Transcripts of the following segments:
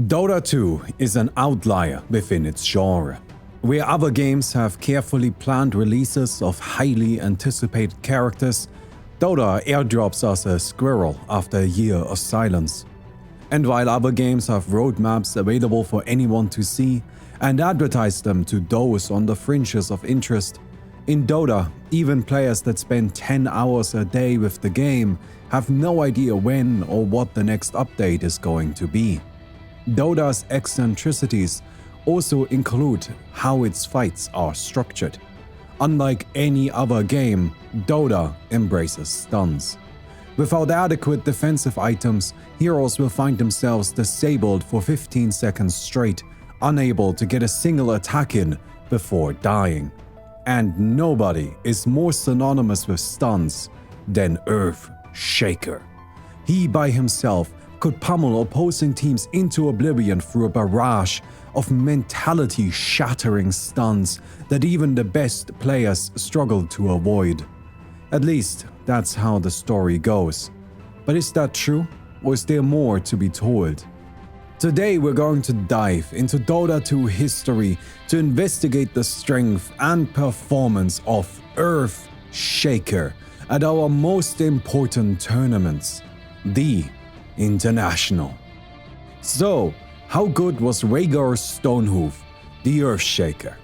Dota 2 is an outlier within its genre. Where other games have carefully planned releases of highly anticipated characters, Dota airdrops us a squirrel after a year of silence. And while other games have roadmaps available for anyone to see and advertise them to those on the fringes of interest, in Dota, even players that spend 10 hours a day with the game have no idea when or what the next update is going to be. Dota's eccentricities also include how its fights are structured. Unlike any other game, Dota embraces stuns. Without adequate defensive items, heroes will find themselves disabled for 15 seconds straight, unable to get a single attack in before dying. And nobody is more synonymous with stuns than Earthshaker. He by himself could pummel opposing teams into oblivion through a barrage of mentality-shattering stuns that even the best players struggle to avoid. At least, that's how the story goes. But is that true, or is there more to be told? Today we're going to dive into Dota 2 history to investigate the strength and performance of Earthshaker at our most important tournaments, the International. So, how good was Rhaegar Stonehoof, the Earthshaker?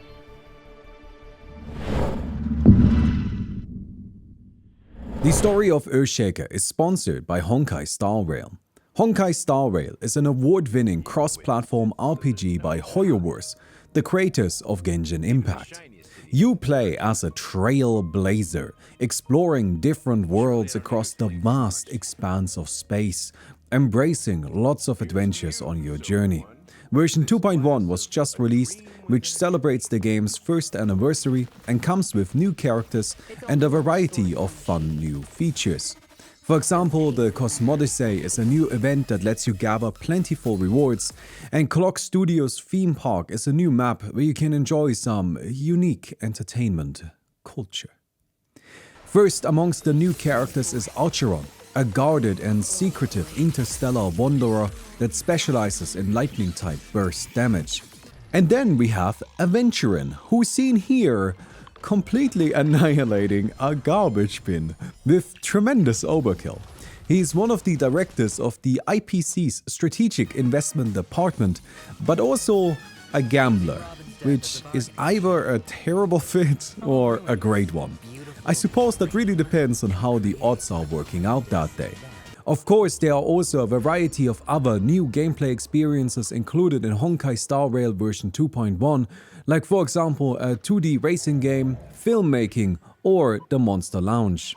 The story of Earthshaker is sponsored by Honkai Star Rail. Honkai Star Rail is an award-winning cross-platform RPG by HoYoverse, the creators of Genshin Impact. You play as a trailblazer, exploring different worlds across the vast expanse of space, embracing lots of adventures on your journey. Version 2.1 was just released, which celebrates the game's first anniversary and comes with new characters and a variety of fun new features. For example, the Cosmodyssey is a new event that lets you gather plentiful rewards, and Clock Studios Theme Park is a new map where you can enjoy some unique entertainment culture. First amongst the new characters is Acheron, a guarded and secretive interstellar wanderer that specializes in lightning-type burst damage. And then we have Aventurine, who's seen here completely annihilating a garbage bin with tremendous overkill. He's one of the directors of the IPC's Strategic Investment Department, but also a gambler, which is either a terrible fit or a great one. I suppose that really depends on how the odds are working out that day. Of course, there are also a variety of other new gameplay experiences included in Honkai Star Rail version 2.1, like for example a 2D racing game, filmmaking, or the Monster Lounge.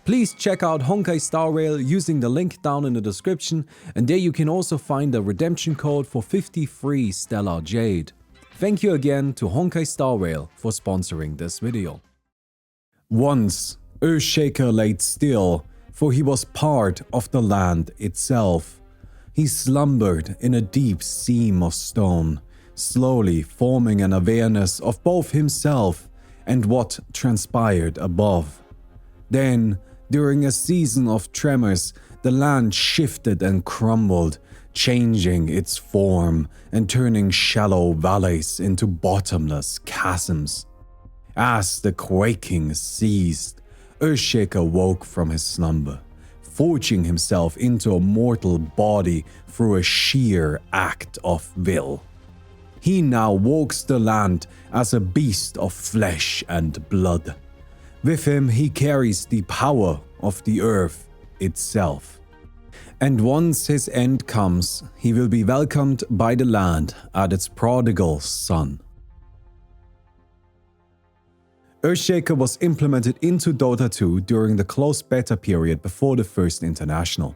Please check out Honkai Star Rail using the link down in the description, and there you can also find a redemption code for 53 Stellar Jade. Thank you again to Honkai Star Rail for sponsoring this video. Once, Earthshaker laid still, for he was part of the land itself. He slumbered in a deep seam of stone, slowly forming an awareness of both himself and what transpired above. Then, during a season of tremors, the land shifted and crumbled, changing its form and turning shallow valleys into bottomless chasms. As the quaking ceased, Earthshaker woke from his slumber, forging himself into a mortal body through a sheer act of will. He now walks the land as a beast of flesh and blood. With him he carries the power of the earth itself. And once his end comes, he will be welcomed by the land as its prodigal son. Earthshaker was implemented into Dota 2 during the closed beta period before the first International.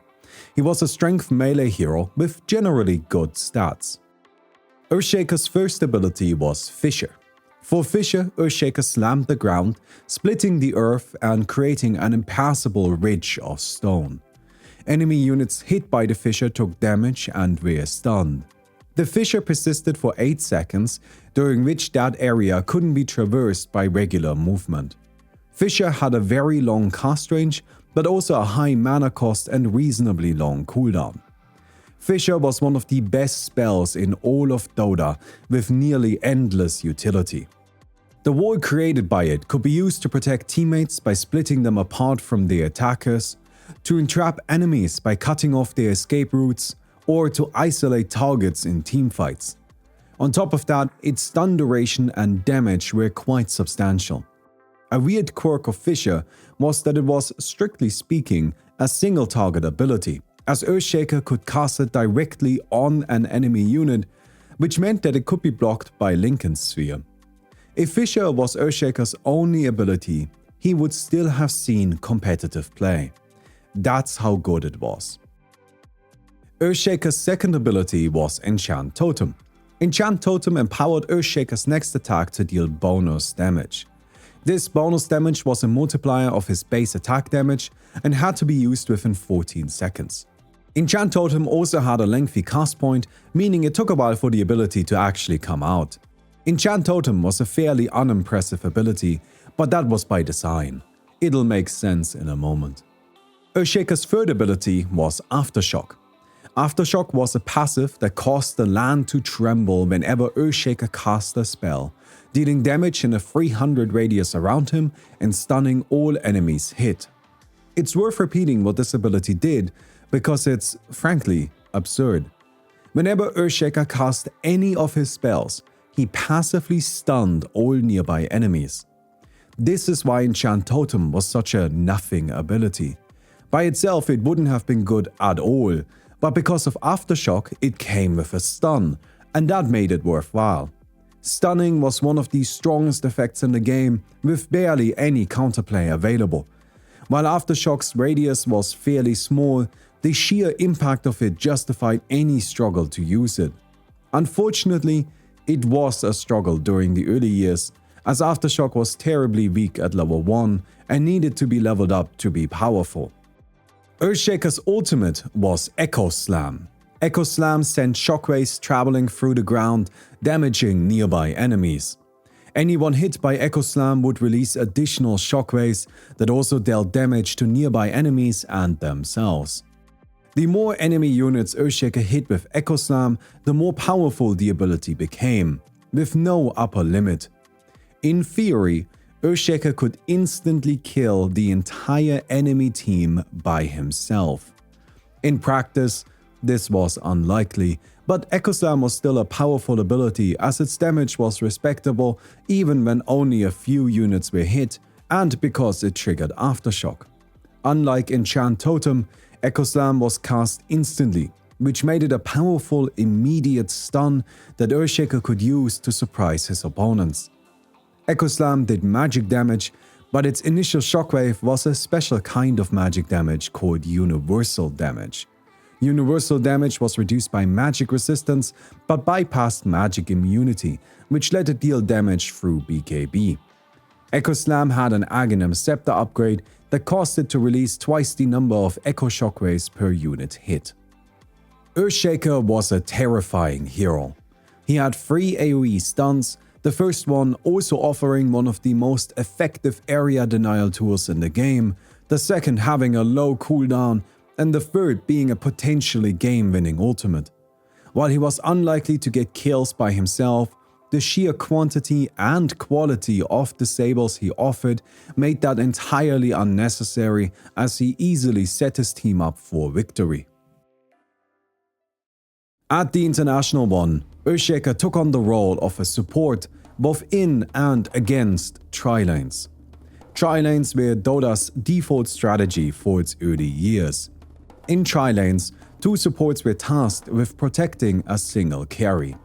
He was a strength melee hero with generally good stats. Earthshaker's first ability was Fissure. For Fissure, Earthshaker slammed the ground, splitting the earth and creating an impassable ridge of stone. Enemy units hit by the fissure took damage and were stunned. The fissure persisted for 8 seconds, during which that area couldn't be traversed by regular movement. Fissure had a very long cast range, but also a high mana cost and reasonably long cooldown. Fissure was one of the best spells in all of Dota, with nearly endless utility. The wall created by it could be used to protect teammates by splitting them apart from their attackers, to entrap enemies by cutting off their escape routes, or to isolate targets in teamfights. On top of that, its stun duration and damage were quite substantial. A weird quirk of Fissure was that it was, strictly speaking, a single target ability, as Earthshaker could cast it directly on an enemy unit, which meant that it could be blocked by Linken's Sphere. If Fissure was Earthshaker's only ability, he would still have seen competitive play. That's how good it was. Earthshaker's second ability was Enchant Totem. Enchant Totem empowered Earthshaker's next attack to deal bonus damage. This bonus damage was a multiplier of his base attack damage and had to be used within 14 seconds. Enchant Totem also had a lengthy cast point, meaning it took a while for the ability to actually come out. Enchant Totem was a fairly unimpressive ability, but that was by design. It'll make sense in a moment. Earthshaker's third ability was Aftershock. Aftershock was a passive that caused the land to tremble whenever Earthshaker cast a spell, dealing damage in a 300 radius around him and stunning all enemies hit. It's worth repeating what this ability did, because it's, frankly, absurd. Whenever Earthshaker cast any of his spells, he passively stunned all nearby enemies. This is why Enchant Totem was such a nothing ability. By itself, it wouldn't have been good at all, but because of Aftershock, it came with a stun, and that made it worthwhile. Stunning was one of the strongest effects in the game, with barely any counterplay available. While Aftershock's radius was fairly small, the sheer impact of it justified any struggle to use it. Unfortunately, it was a struggle during the early years, as Aftershock was terribly weak at level 1 and needed to be leveled up to be powerful. Earthshaker's ultimate was Echo Slam. Echo Slam sent shockwaves traveling through the ground, damaging nearby enemies. Anyone hit by Echo Slam would release additional shockwaves that also dealt damage to nearby enemies and themselves. The more enemy units Earthshaker hit with Echo Slam, the more powerful the ability became, with no upper limit. In theory, Earthshaker could instantly kill the entire enemy team by himself. In practice, this was unlikely, but Echo Slam was still a powerful ability as its damage was respectable even when only a few units were hit, and because it triggered Aftershock. Unlike Enchant Totem, Echo Slam was cast instantly, which made it a powerful immediate stun that Earthshaker could use to surprise his opponents. Echo Slam did magic damage, but its initial shockwave was a special kind of magic damage called universal damage. Universal damage was reduced by magic resistance, but bypassed magic immunity, which let it deal damage through BKB. Echo Slam had an Aghanim Scepter upgrade that caused it to release twice the number of Echo Shockwaves per unit hit. Earthshaker was a terrifying hero. He had 3 AoE stuns, the first one also offering one of the most effective area denial tools in the game, the second having a low cooldown, and the third being a potentially game-winning ultimate. While he was unlikely to get kills by himself, the sheer quantity and quality of disables he offered made that entirely unnecessary, as he easily set his team up for victory. At the International one, Earthshaker took on the role of a support both in and against tri-lanes. Tri-lanes were Dota's default strategy for its early years. In tri-lanes, 2 supports were tasked with protecting a single carry.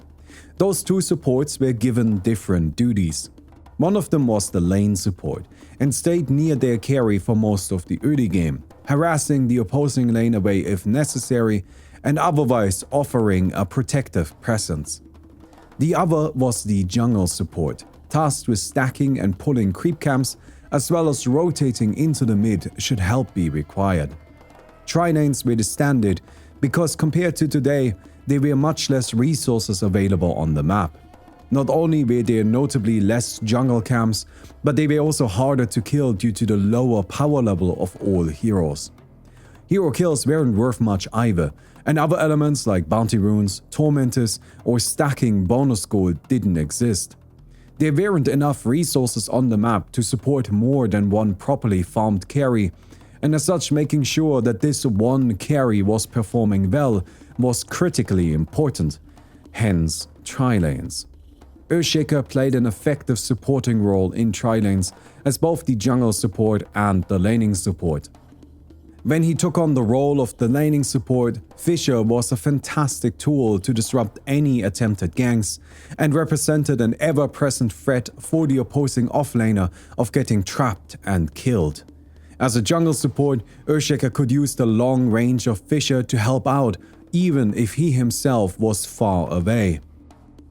Those 2 supports were given different duties. One of them was the lane support, and stayed near their carry for most of the early game, harassing the opposing lane away if necessary, and otherwise offering a protective presence. The other was the jungle support, tasked with stacking and pulling creep camps, as well as rotating into the mid should help be required. Tri-lanes were the standard because compared to today, there were much less resources available on the map. Not only were there notably less jungle camps, but they were also harder to kill due to the lower power level of all heroes. Hero kills weren't worth much either, and other elements like bounty runes, tormentors, or stacking bonus gold didn't exist. There weren't enough resources on the map to support more than one properly farmed carry, and as such making sure that this one carry was performing well was critically important, hence tri-lanes. Earthshaker played an effective supporting role in tri-lanes as both the jungle support and the laning support. When he took on the role of the laning support, Fissure was a fantastic tool to disrupt any attempted ganks and represented an ever-present threat for the opposing offlaner of getting trapped and killed. As a jungle support, Earthshaker could use the long range of Fissure to help out, even if he himself was far away.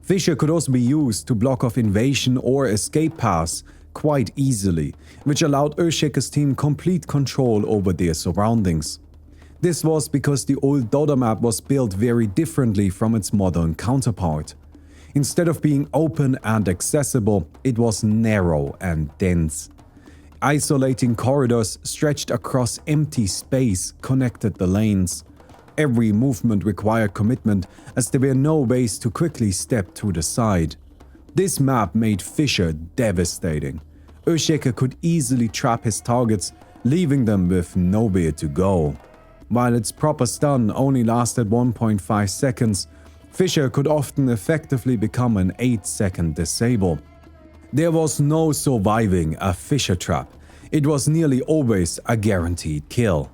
Fissure could also be used to block off invasion or escape paths quite easily, which allowed Earthshaker's team complete control over their surroundings. This was because the old Dota map was built very differently from its modern counterpart. Instead of being open and accessible, it was narrow and dense. Isolating corridors stretched across empty space connected the lanes. Every movement required commitment, as there were no ways to quickly step to the side. This map made Fissure devastating. Earthshaker could easily trap his targets, leaving them with nowhere to go. While its proper stun only lasted 1.5 seconds, Fissure could often effectively become an 8-second disable. There was no surviving a Fissure trap. It was nearly always a guaranteed kill.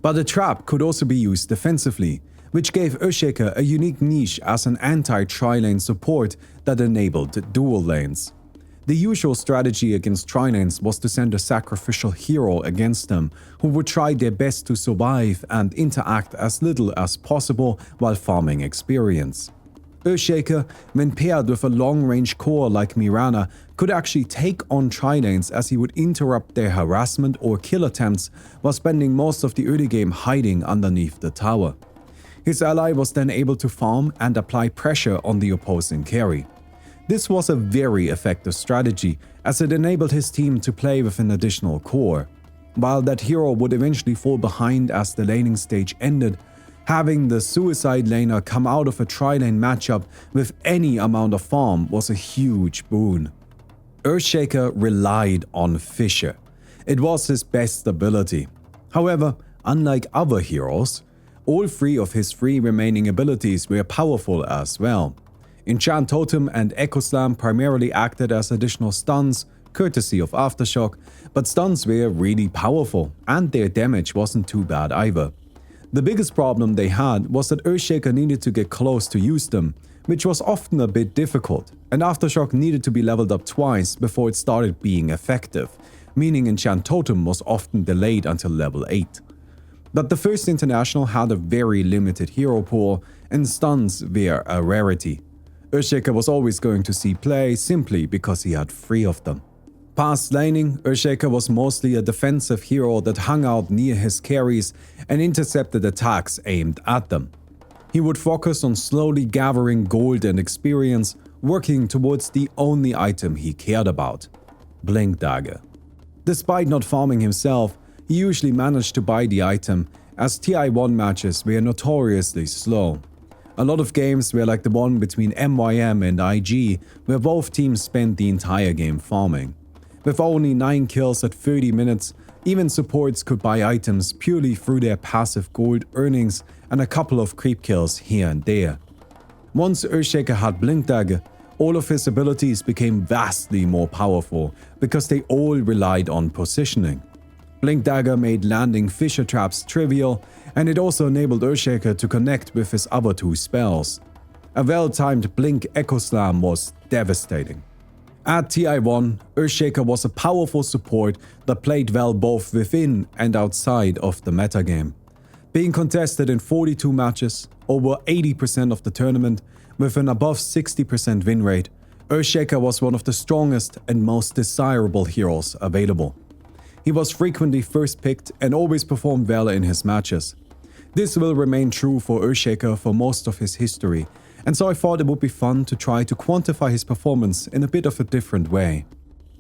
But the trap could also be used defensively, which gave Earthshaker a unique niche as an anti-tri-lane support that enabled dual lanes. The usual strategy against tri-lanes was to send a sacrificial hero against them, who would try their best to survive and interact as little as possible while farming experience. Earthshaker, when paired with a long-range core like Mirana, could actually take on tri-lanes as he would interrupt their harassment or kill attempts while spending most of the early game hiding underneath the tower. His ally was then able to farm and apply pressure on the opposing carry. This was a very effective strategy, as it enabled his team to play with an additional core. While that hero would eventually fall behind as the laning stage ended, having the suicide laner come out of a tri-lane matchup with any amount of farm was a huge boon. Earthshaker relied on Fissure. It was his best ability. However, unlike other heroes, all three of his three remaining abilities were powerful as well. Enchant Totem and Echo Slam primarily acted as additional stuns, courtesy of Aftershock, but stuns were really powerful, and their damage wasn't too bad either. The biggest problem they had was that Earthshaker needed to get close to use them, which was often a bit difficult, and Aftershock needed to be leveled up twice before it started being effective, meaning Enchant Totem was often delayed until level 8. But the first International had a very limited hero pool, and stuns were a rarity. Earthshaker was always going to see play simply because he had 3 of them. Past laning, Earthshaker was mostly a defensive hero that hung out near his carries and intercepted attacks aimed at them. He would focus on slowly gathering gold and experience, working towards the only item he cared about: Blink Dagger. Despite not farming himself, he usually managed to buy the item, as TI1 matches were notoriously slow. A lot of games were like the one between MYM and IG, where both teams spent the entire game farming. With only 9 kills at 30 minutes, even supports could buy items purely through their passive gold earnings and a couple of creep kills here and there. Once Earthshaker had Blink Dagger, all of his abilities became vastly more powerful because they all relied on positioning. Blink Dagger made landing Fissure traps trivial, and it also enabled Earthshaker to connect with his other 2 spells. A well-timed Blink Echo Slam was devastating. At TI1, Earthshaker was a powerful support that played well both within and outside of the metagame. Being contested in 42 matches, over 80% of the tournament, with an above 60% win rate, Earthshaker was one of the strongest and most desirable heroes available. He was frequently first picked and always performed well in his matches. This will remain true for Earthshaker for most of his history, and so I thought it would be fun to try to quantify his performance in a bit of a different way.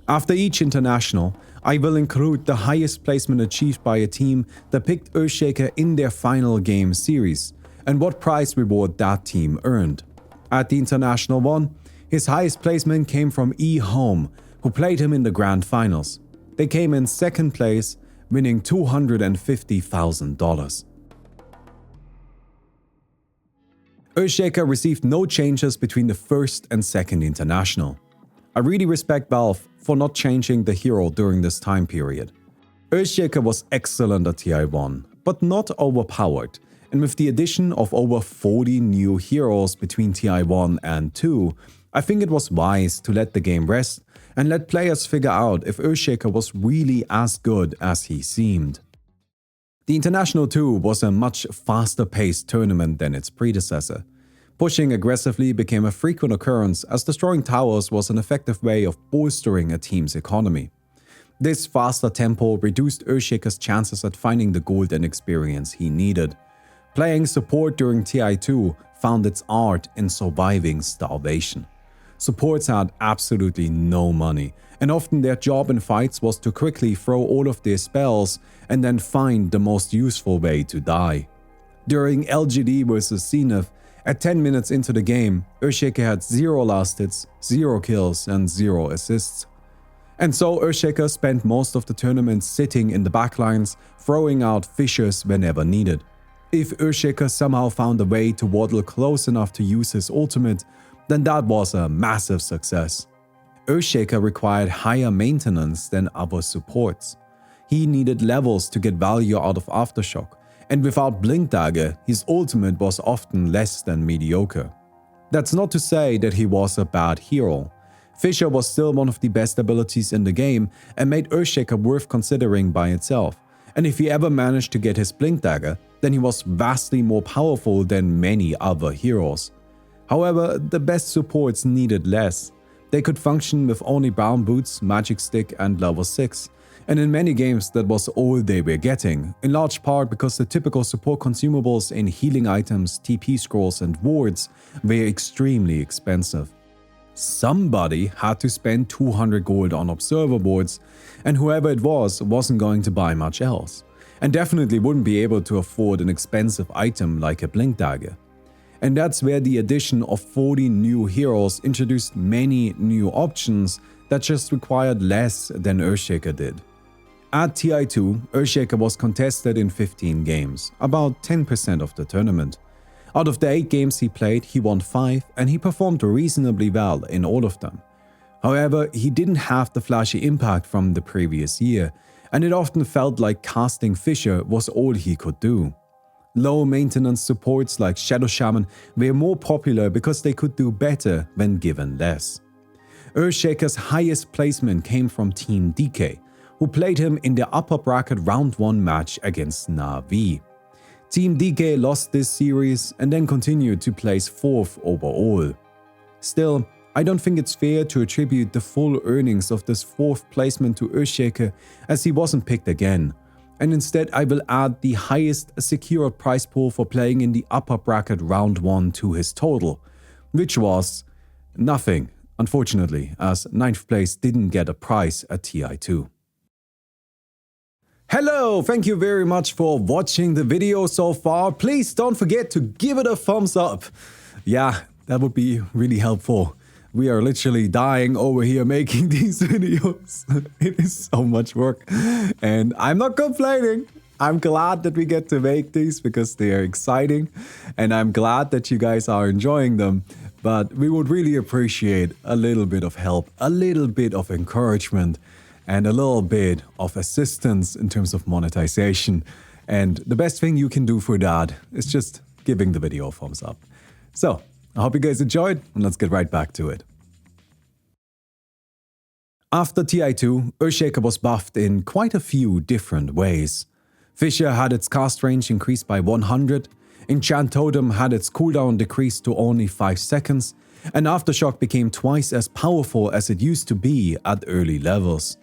After each international, I will include the highest placement achieved by a team that picked Earthshaker in their final game series, and what prize reward that team earned. At the International 1, his highest placement came from Home, who played him in the Grand Finals. They came in second place, winning $250,000. Earthshaker received no changes between the first and second International. I really respect Valve for not changing the hero during this time period. Earthshaker was excellent at TI1, but not overpowered, and with the addition of over 40 new heroes between TI1 and 2, I think it was wise to let the game rest and let players figure out if Earthshaker was really as good as he seemed. The International 2 was a much faster-paced tournament than its predecessor. Pushing aggressively became a frequent occurrence as destroying towers was an effective way of bolstering a team's economy. This faster tempo reduced Earthshaker's chances at finding the gold and experience he needed. Playing support during TI2 found its art in surviving starvation. Supports had absolutely no money, and often their job in fights was to quickly throw all of their spells and then find the most useful way to die. During LGD vs Zenith, at 10 minutes into the game, Earthshaker had 0 last hits, 0 kills and 0 assists. And so Earthshaker spent most of the tournament sitting in the backlines, throwing out fissures whenever needed. If Earthshaker somehow found a way to waddle close enough to use his ultimate, then that was a massive success. Earthshaker required higher maintenance than other supports. He needed levels to get value out of Aftershock, and without Blink Dagger, his ultimate was often less than mediocre. That's not to say that he was a bad hero. Fissure was still one of the best abilities in the game and made Earthshaker worth considering by itself, and if he ever managed to get his Blink Dagger, then he was vastly more powerful than many other heroes. However, the best supports needed less. They could function with only Brown Boots, Magic Stick and level 6, and in many games that was all they were getting, in large part because the typical support consumables in healing items, TP scrolls and wards were extremely expensive. Somebody had to spend 200 gold on observer boards, and whoever it was wasn't going to buy much else, and definitely wouldn't be able to afford an expensive item like a Blink Dagger. And that's where the addition of 40 new heroes introduced many new options that just required less than Earthshaker did. At TI2, Earthshaker was contested in 15 games, about 10% of the tournament. Out of the 8 games he played, he won 5 and he performed reasonably well in all of them. However, he didn't have the flashy impact from the previous year, and it often felt like casting Fissure was all he could do. Low maintenance supports like Shadow Shaman were more popular because they could do better when given less. Earthshaker's highest placement came from Team DK, who played him in their upper bracket round 1 match against Na'Vi. Team DK lost this series and then continued to place 4th overall. Still, I don't think it's fair to attribute the full earnings of this 4th placement to Earthshaker, as he wasn't picked again, and instead I will add the highest secured prize pool for playing in the upper bracket round 1 to his total, which was nothing, unfortunately, as 9th place didn't get a prize at TI2. Hello, thank you very much for watching the video so far. Please don't forget to give it a thumbs up. Yeah, that would be really helpful. We are literally dying over here making these videos. It is so much work and I'm not complaining. I'm glad that we get to make these because they are exciting and I'm glad that you guys are enjoying them. But we would really appreciate a little bit of help, a little bit of encouragement, and a little bit of assistance in terms of monetization. And the best thing you can do for that is just giving the video a thumbs up. So, I hope you guys enjoyed, and let's get right back to it. After TI2, Earthshaker was buffed in quite a few different ways. Fissure had its cast range increased by 100, Enchant Totem had its cooldown decreased to only 5 seconds, and Aftershock became twice as powerful as it used to be at early levels.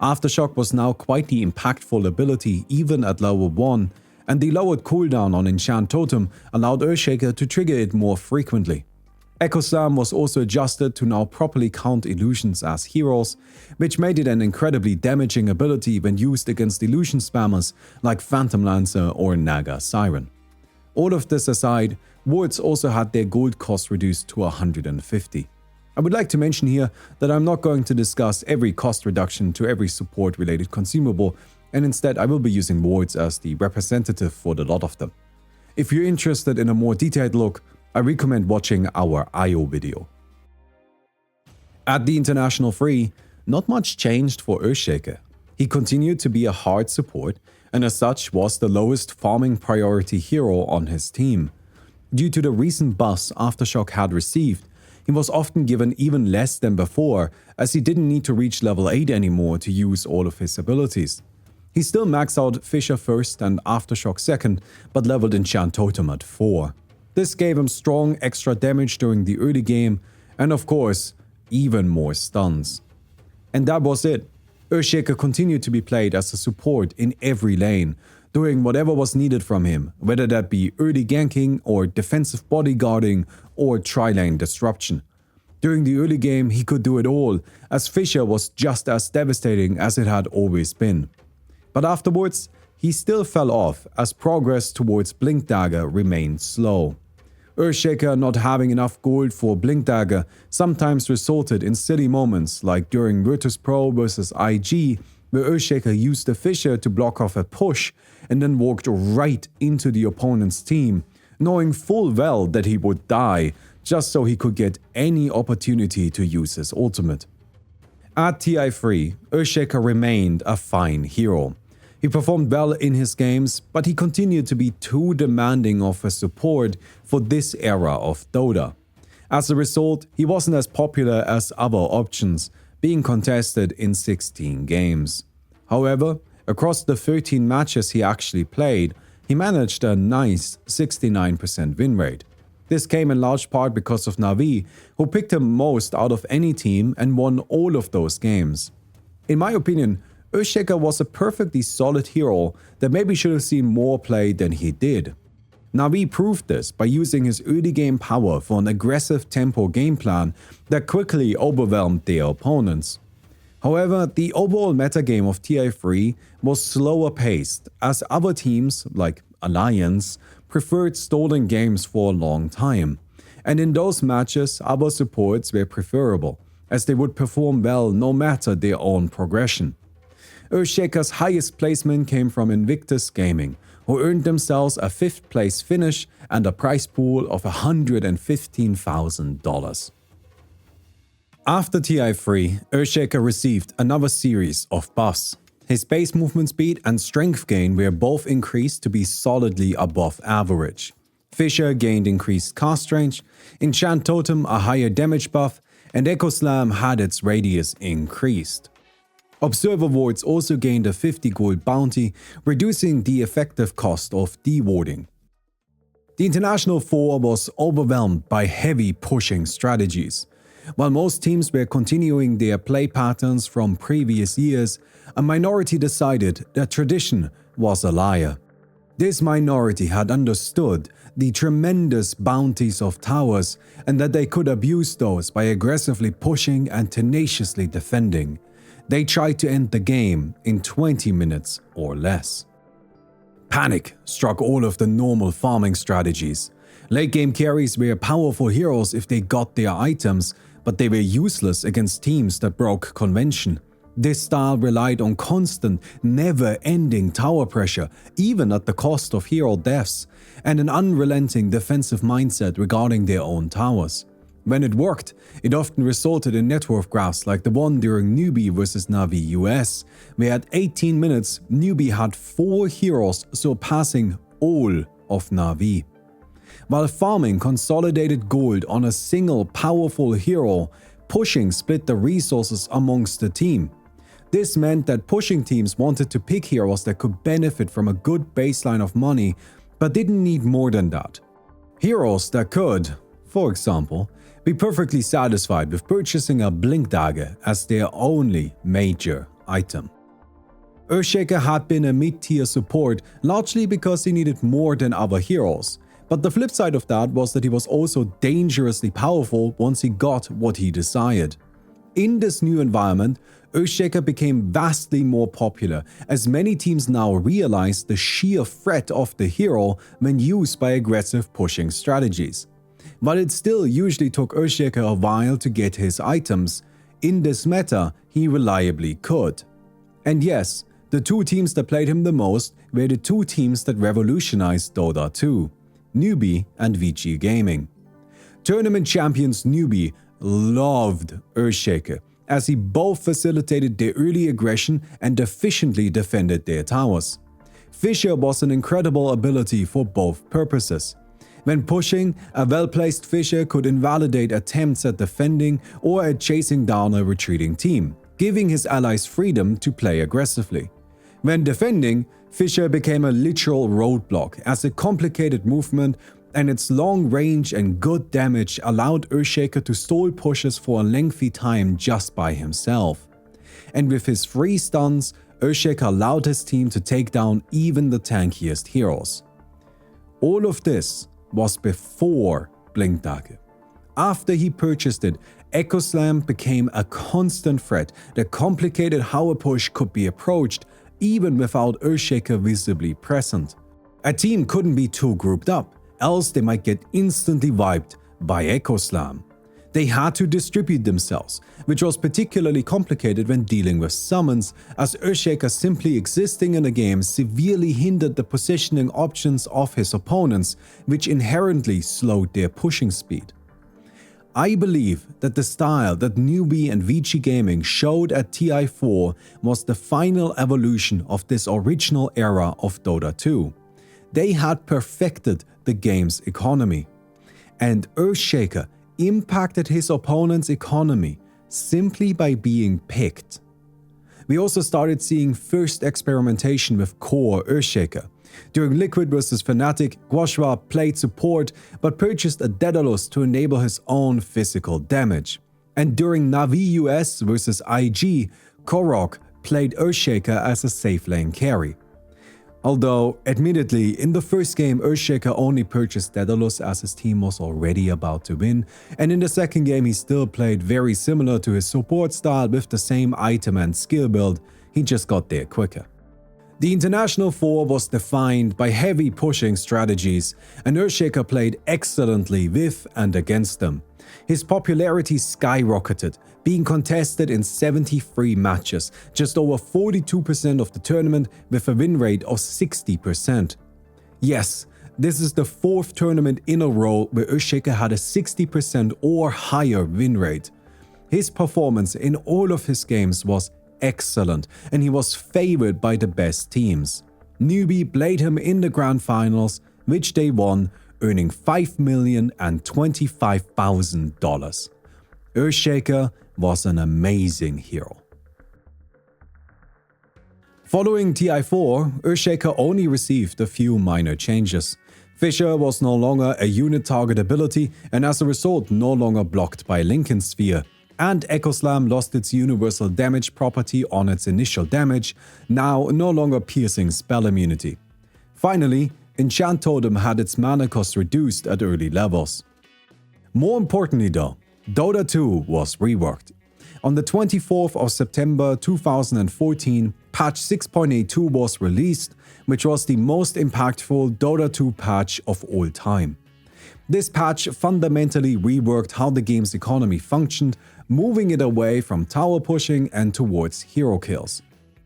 Aftershock was now quite the impactful ability even at level 1, and the lowered cooldown on Enchant Totem allowed Earthshaker to trigger it more frequently. Ecoslam was also adjusted to now properly count illusions as heroes, which made it an incredibly damaging ability when used against illusion spammers like Phantom Lancer or Naga Siren. All of this aside, wards also had their gold cost reduced to 150. I would like to mention here that I'm not going to discuss every cost reduction to every support-related consumable, and instead I will be using wards as the representative for the lot of them. If you're interested in a more detailed look, I recommend watching our IO video. At the International 3, not much changed for Earthshaker. He continued to be a hard support, and as such was the lowest farming priority hero on his team. Due to the recent buffs Aftershock had received, he was often given even less than before, as he didn't need to reach level 8 anymore to use all of his abilities. He still maxed out Fissure first and Aftershock second, but leveled Enchant Totem at 4. This gave him strong extra damage during the early game, and of course, even more stuns. And that was it. Earthshaker continued to be played as a support in every lane, doing whatever was needed from him, whether that be early ganking or defensive bodyguarding or tri-lane disruption. During the early game he could do it all, as Fissure was just as devastating as it had always been. But afterwards, he still fell off as progress towards Blink Dagger remained slow. Earthshaker not having enough gold for Blink Dagger sometimes resulted in silly moments like during Virtus Pro vs IG, where Earthshaker used the Fissure to block off a push and then walked right into the opponent's team, knowing full well that he would die just so he could get any opportunity to use his ultimate. At TI3, Earthshaker remained a fine hero. He performed well in his games, but he continued to be too demanding of a support for this era of Dota. As a result, he wasn't as popular as other options, being contested in 16 games. However, across the 13 matches he actually played, he managed a nice 69% win rate. This came in large part because of Na'Vi, who picked him most out of any team and won all of those games. In my opinion, Earthshaker was a perfectly solid hero that maybe should have seen more play than he did. Na'Vi proved this by using his early game power for an aggressive tempo game plan that quickly overwhelmed their opponents. However, the overall metagame of TI3 was slower paced, as other teams, like Alliance, preferred stolen games for a long time. And in those matches, other supports were preferable, as they would perform well no matter their own progression. Earthshaker's highest placement came from Invictus Gaming, who earned themselves a 5th place finish and a prize pool of $115,000. After TI3, Earthshaker received another series of buffs. His base movement speed and strength gain were both increased to be solidly above average. Fissure gained increased cast range, Enchant Totem a higher damage buff, and Echo Slam had its radius increased. Observer wards also gained a 50 gold bounty, reducing the effective cost of dewarding. The International 4 was overwhelmed by heavy pushing strategies. While most teams were continuing their play patterns from previous years, a minority decided that tradition was a liar. This minority had understood the tremendous bounties of towers and that they could abuse those by aggressively pushing and tenaciously defending. They tried to end the game in 20 minutes or less. Panic struck all of the normal farming strategies. Late game carries were powerful heroes if they got their items, but they were useless against teams that broke convention. This style relied on constant, never-ending tower pressure, even at the cost of hero deaths, and an unrelenting defensive mindset regarding their own towers. When it worked, it often resulted in net worth graphs like the one during Newbie vs Na'Vi US, where at 18 minutes, Newbie had 4 heroes surpassing all of Na'Vi. While farming consolidated gold on a single powerful hero, pushing split the resources amongst the team. This meant that pushing teams wanted to pick heroes that could benefit from a good baseline of money, but didn't need more than that. Heroes that could, for example, be perfectly satisfied with purchasing a Blink Dagger as their only major item. Earthshaker had been a mid-tier support largely because he needed more than other heroes, But the flip side of that was that he was also dangerously powerful once he got what he desired. In this new environment, Earthshaker became vastly more popular, as many teams now realized the sheer threat of the hero when used by aggressive pushing strategies. While it still usually took Earthshaker a while to get his items, in this meta he reliably could. And yes, the two teams that played him the most were the two teams that revolutionized Dota 2, Newbie and VG Gaming. Tournament champions Newbie loved Earthshaker, as he both facilitated their early aggression and efficiently defended their towers. Fisher was an incredible ability for both purposes. When pushing, a well-placed Fisher could invalidate attempts at defending or at chasing down a retreating team, giving his allies freedom to play aggressively. When defending, Fisher became a literal roadblock, as a complicated movement and its long range and good damage allowed Earthshaker to stall pushes for a lengthy time just by himself. And with his free stuns, Earthshaker allowed his team to take down even the tankiest heroes. All of this was before Blinkdagger. After he purchased it, Echo Slam became a constant threat that complicated how a push could be approached even without Earthshaker visibly present. A team couldn't be too grouped up, else they might get instantly wiped by Echo Slam. They had to distribute themselves, which was particularly complicated when dealing with summons, as Earthshaker simply existing in the game severely hindered the positioning options of his opponents, which inherently slowed their pushing speed. I believe that the style that Newbie and VG Gaming showed at TI4 was the final evolution of this original era of Dota 2. They had perfected the game's economy. And Earthshaker impacted his opponent's economy simply by being picked. We also started seeing first experimentation with core Earthshaker. During Liquid vs Fnatic, Guashua played support but purchased a Daedalus to enable his own physical damage. And during Navi US vs IG, Korok played Earthshaker as a safe lane carry. Although, admittedly, in the first game Earthshaker only purchased Daedalus as his team was already about to win, and in the second game he still played very similar to his support style with the same item and skill build, he just got there quicker. The International 4 was defined by heavy pushing strategies, and Earthshaker played excellently with and against them. His popularity skyrocketed, being contested in 73 matches, just over 42% of the tournament with a win rate of 60%. Yes, this is the fourth tournament in a row where Earthshaker had a 60% or higher win rate. His performance in all of his games was excellent, and he was favored by the best teams. Newbie played him in the grand finals, which they won, earning $5,025,000. Earthshaker was an amazing hero. Following TI4, Earthshaker only received a few minor changes. Fisher was no longer a unit target ability and as a result no longer blocked by Lincoln Sphere, and Echo Slam lost its universal damage property on its initial damage, now no longer piercing spell immunity. Finally, Enchant Totem had its mana cost reduced at early levels. More importantly though, Dota 2 was reworked. On the 24th of September 2014, patch 6.82 was released, which was the most impactful Dota 2 patch of all time. This patch fundamentally reworked how the game's economy functioned, moving it away from tower pushing and towards hero kills.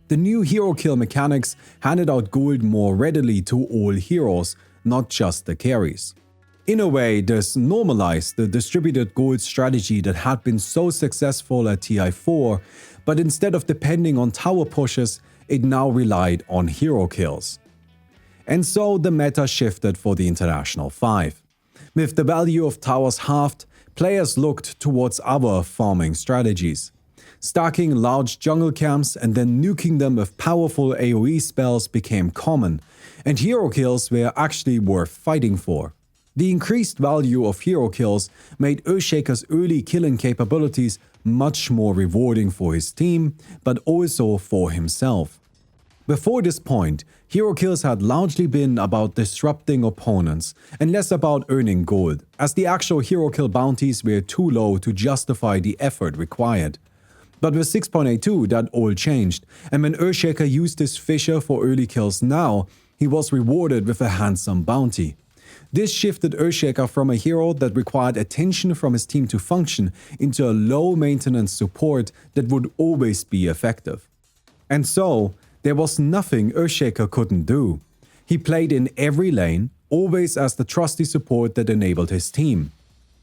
The new hero kill mechanics handed out gold more readily to all heroes, not just the carries. In a way, this normalized the distributed gold strategy that had been so successful at TI4, but instead of depending on tower pushes, it now relied on hero kills. And so the meta shifted for the International 5. With the value of towers halved, players looked towards other farming strategies. Stacking large jungle camps and then nuking them with powerful AoE spells became common, and hero kills were actually worth fighting for. The increased value of hero kills made Earthshaker's early killing capabilities much more rewarding for his team, but also for himself. Before this point, hero kills had largely been about disrupting opponents and less about earning gold, as the actual hero kill bounties were too low to justify the effort required. But with 6.82 that all changed, and when Earthshaker used his Fisher for early kills now, he was rewarded with a handsome bounty. This shifted Earthshaker from a hero that required attention from his team to function into a low-maintenance support that would always be effective. And so, there was nothing Earthshaker couldn't do. He played in every lane, always as the trusty support that enabled his team.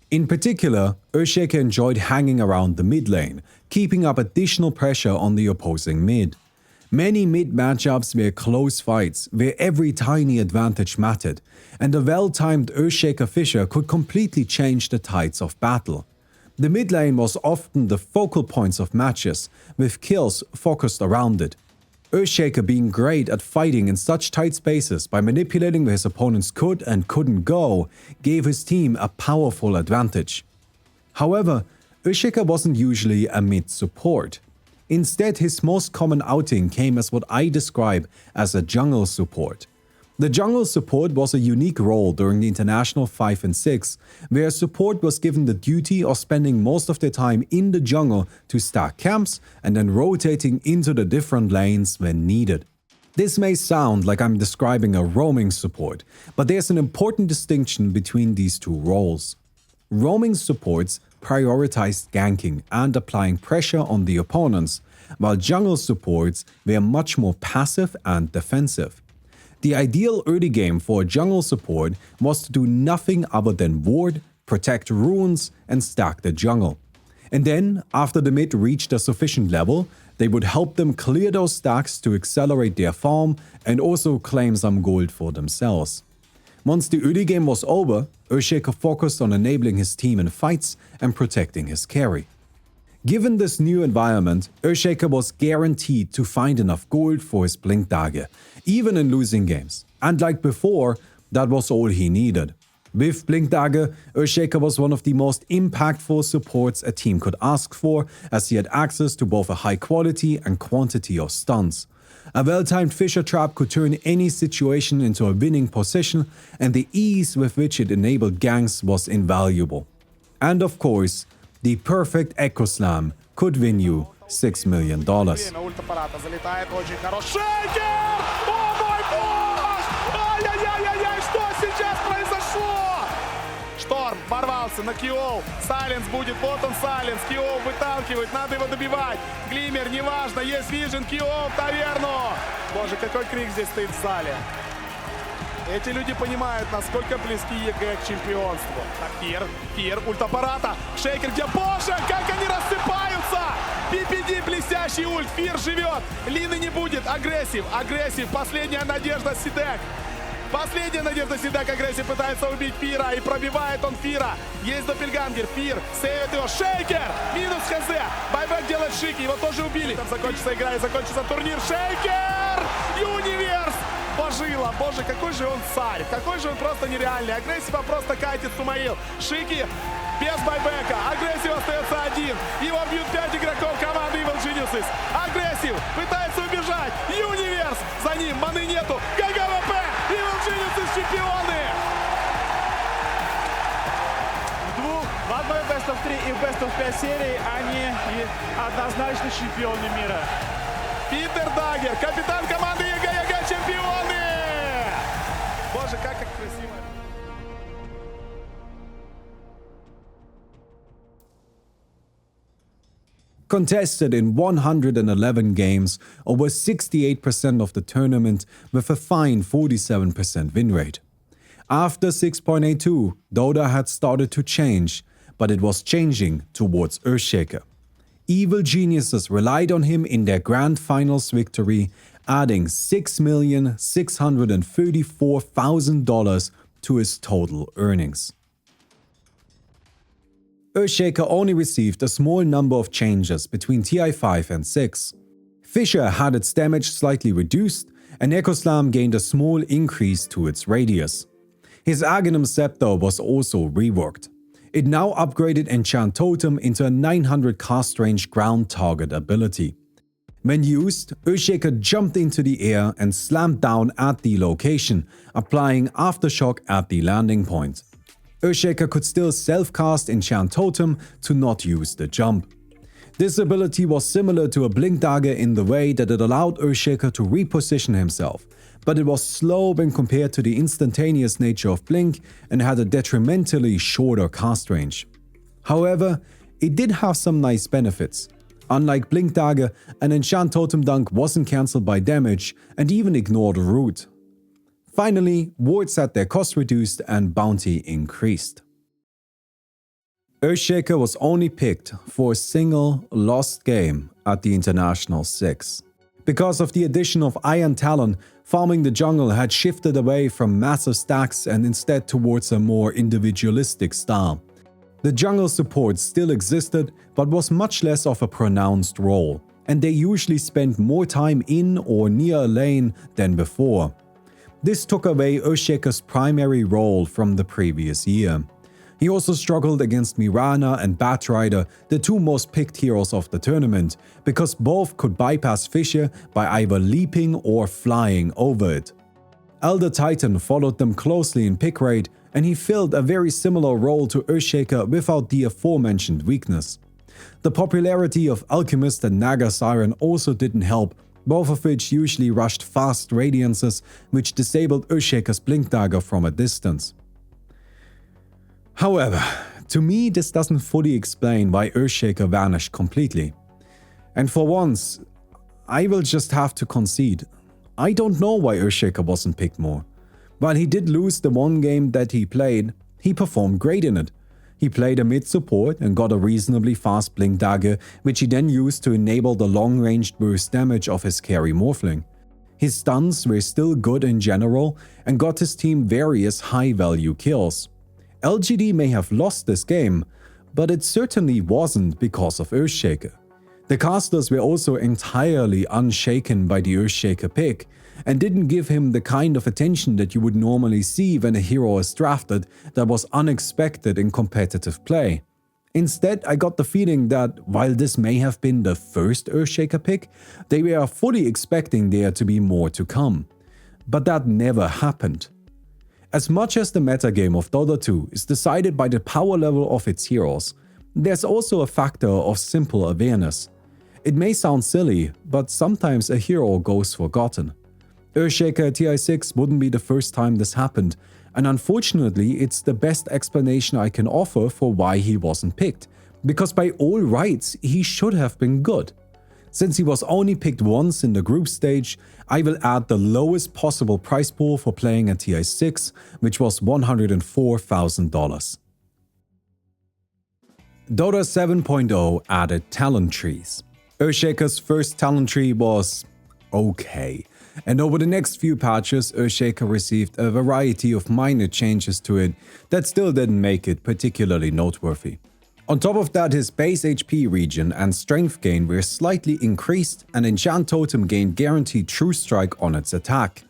In particular, Earthshaker enjoyed hanging around the mid lane, keeping up additional pressure on the opposing mid. Many mid matchups were close fights where every tiny advantage mattered, and a well-timed Earthshaker Fisher could completely change the tides of battle. The mid lane was often the focal points of matches, with kills focused around it. Earthshaker, being great at fighting in such tight spaces by manipulating where his opponents could and couldn't go, gave his team a powerful advantage. However, Earthshaker wasn't usually a mid support. Instead, his most common outing came as what I describe as a jungle support. The jungle support was a unique role during the International 5 and 6, where support was given the duty of spending most of their time in the jungle to stack camps and then rotating into the different lanes when needed. This may sound like I'm describing a roaming support, but there's an important distinction between these two roles. Roaming supports prioritized ganking and applying pressure on the opponents, while jungle supports were much more passive and defensive. The ideal early game for a jungle support was to do nothing other than ward, protect runes, and stack the jungle. And then, after the mid reached a sufficient level, they would help them clear those stacks to accelerate their farm and also claim some gold for themselves. Once the early game was over, Earthshaker focused on enabling his team in fights and protecting his carry. Given this new environment, Earthshaker was guaranteed to find enough gold for his Blink Dagger, even in losing games. And like before, that was all he needed. With Blink Dagger, Earthshaker was one of the most impactful supports a team could ask for, as he had access to both a high quality and quantity of stuns. A well-timed Fisher trap could turn any situation into a winning position, and the ease with which it enabled ganks was invaluable. And of course, the perfect Echo Slam could win you $6 million. Шторм ворвался на Киол. Сайленс будет, вот он Сайленс. Киол выталкивает, надо его добивать. Глиммер, неважно, есть вижен. Киол в таверну. Боже, какой крик здесь стоит в зале. Эти люди понимают, насколько близки ЕГЭ к чемпионству. Так, Фир, ультапарата. Шейкер, где Боже, как они рассыпаются. PPD, блестящий ульт. Фир живет. Лины не будет. Агрессив. Последняя надежда Сидек. Последняя надежда Сидек. Агрессив пытается убить Фира. И пробивает он Фира. Есть доппельгангер. Фир сейвит его. Шейкер. Минус ХЗ. Байбек делает шики. Его тоже убили. Там закончится игра и закончится турнир. Шейкер. Юниверс. Пожило. Боже, какой же он царь. Какой же он просто нереальный. Агрессива просто катит Сумаил. Шики без байбека. Агрессив остается один. Его бьют 5 игроков команды Evil Geniuses. Агрессив пытается убежать. Юниверс. За ним маны нету. ГГВП. Evil Geniuses чемпионы. В одной Best of 3 и Best of 5 серии они однозначно чемпионы мира. Питер Даггер, капитан команды ЕГЭ чемпионы! Боже, как красиво! Contested in 111 games, over 68% of the tournament with a fine 47% win rate. After 6.82, Dota had started to change, but it was changing towards Earthshaker. Evil Geniuses relied on him in their grand finals victory, adding $6,634,000 to his total earnings. Earthshaker only received a small number of changes between TI5 and 6. Fisher had its damage slightly reduced, and Echo Slam gained a small increase to its radius. His Aghanim Scepter was also reworked. It now upgraded Enchant Totem into a 900 cast range ground target ability. When used, Earthshaker jumped into the air and slammed down at the location, applying Aftershock at the landing point. Earthshaker could still self-cast Enchant Totem to not use the jump. This ability was similar to a Blink Dagger in the way that it allowed Earthshaker to reposition himself, but it was slow when compared to the instantaneous nature of Blink and had a detrimentally shorter cast range. However, it did have some nice benefits. Unlike Blink Dagger, an Enchant Totem Dunk wasn't cancelled by damage and even ignored root. Finally, wards had their cost reduced and bounty increased. Earthshaker was only picked for a single lost game at the International 6. Because of the addition of Iron Talon, farming the jungle had shifted away from massive stacks and instead towards a more individualistic style. The jungle support still existed, but was much less of a pronounced role, and they usually spent more time in or near a lane than before. This took away Earthshaker's primary role from the previous year. He also struggled against Mirana and Batrider, the two most picked heroes of the tournament, because both could bypass Fissure by either leaping or flying over it. Elder Titan followed them closely in pick rate, and he filled a very similar role to Earthshaker without the aforementioned weakness. The popularity of Alchemist and Naga Siren also didn't help, both of which usually rushed fast radiances, which disabled Earthshaker's Blink Dagger from a distance. However, to me this doesn't fully explain why Earthshaker vanished completely. And for once, I will just have to concede. I don't know why Earthshaker wasn't picked more. While he did lose the one game that he played, he performed great in it. He played a mid support and got a reasonably fast Blink Dagger, which he then used to enable the long-ranged burst damage of his carry Morphling. His stuns were still good in general and got his team various high-value kills. LGD may have lost this game, but it certainly wasn't because of Earthshaker. The casters were also entirely unshaken by the Earthshaker pick, and didn't give him the kind of attention that you would normally see when a hero is drafted that was unexpected in competitive play. Instead, I got the feeling that while this may have been the first Earthshaker pick, they were fully expecting there to be more to come. But that never happened. As much as the metagame of Dota 2 is decided by the power level of its heroes, there's also a factor of simple awareness. It may sound silly, but sometimes a hero goes forgotten. Earthshaker at TI6 wouldn't be the first time this happened, and unfortunately it's the best explanation I can offer for why he wasn't picked, because by all rights he should have been good. Since he was only picked once in the group stage, I will add the lowest possible price pool for playing at TI6, which was $104,000. Dota 7.0 added talent trees. Earthshaker's first talent tree was okay. And over the next few patches, Earthshaker received a variety of minor changes to it that still didn't make it particularly noteworthy. On top of that, his base HP regen and strength gain were slightly increased, and Enchant Totem gained guaranteed True Strike on its attack.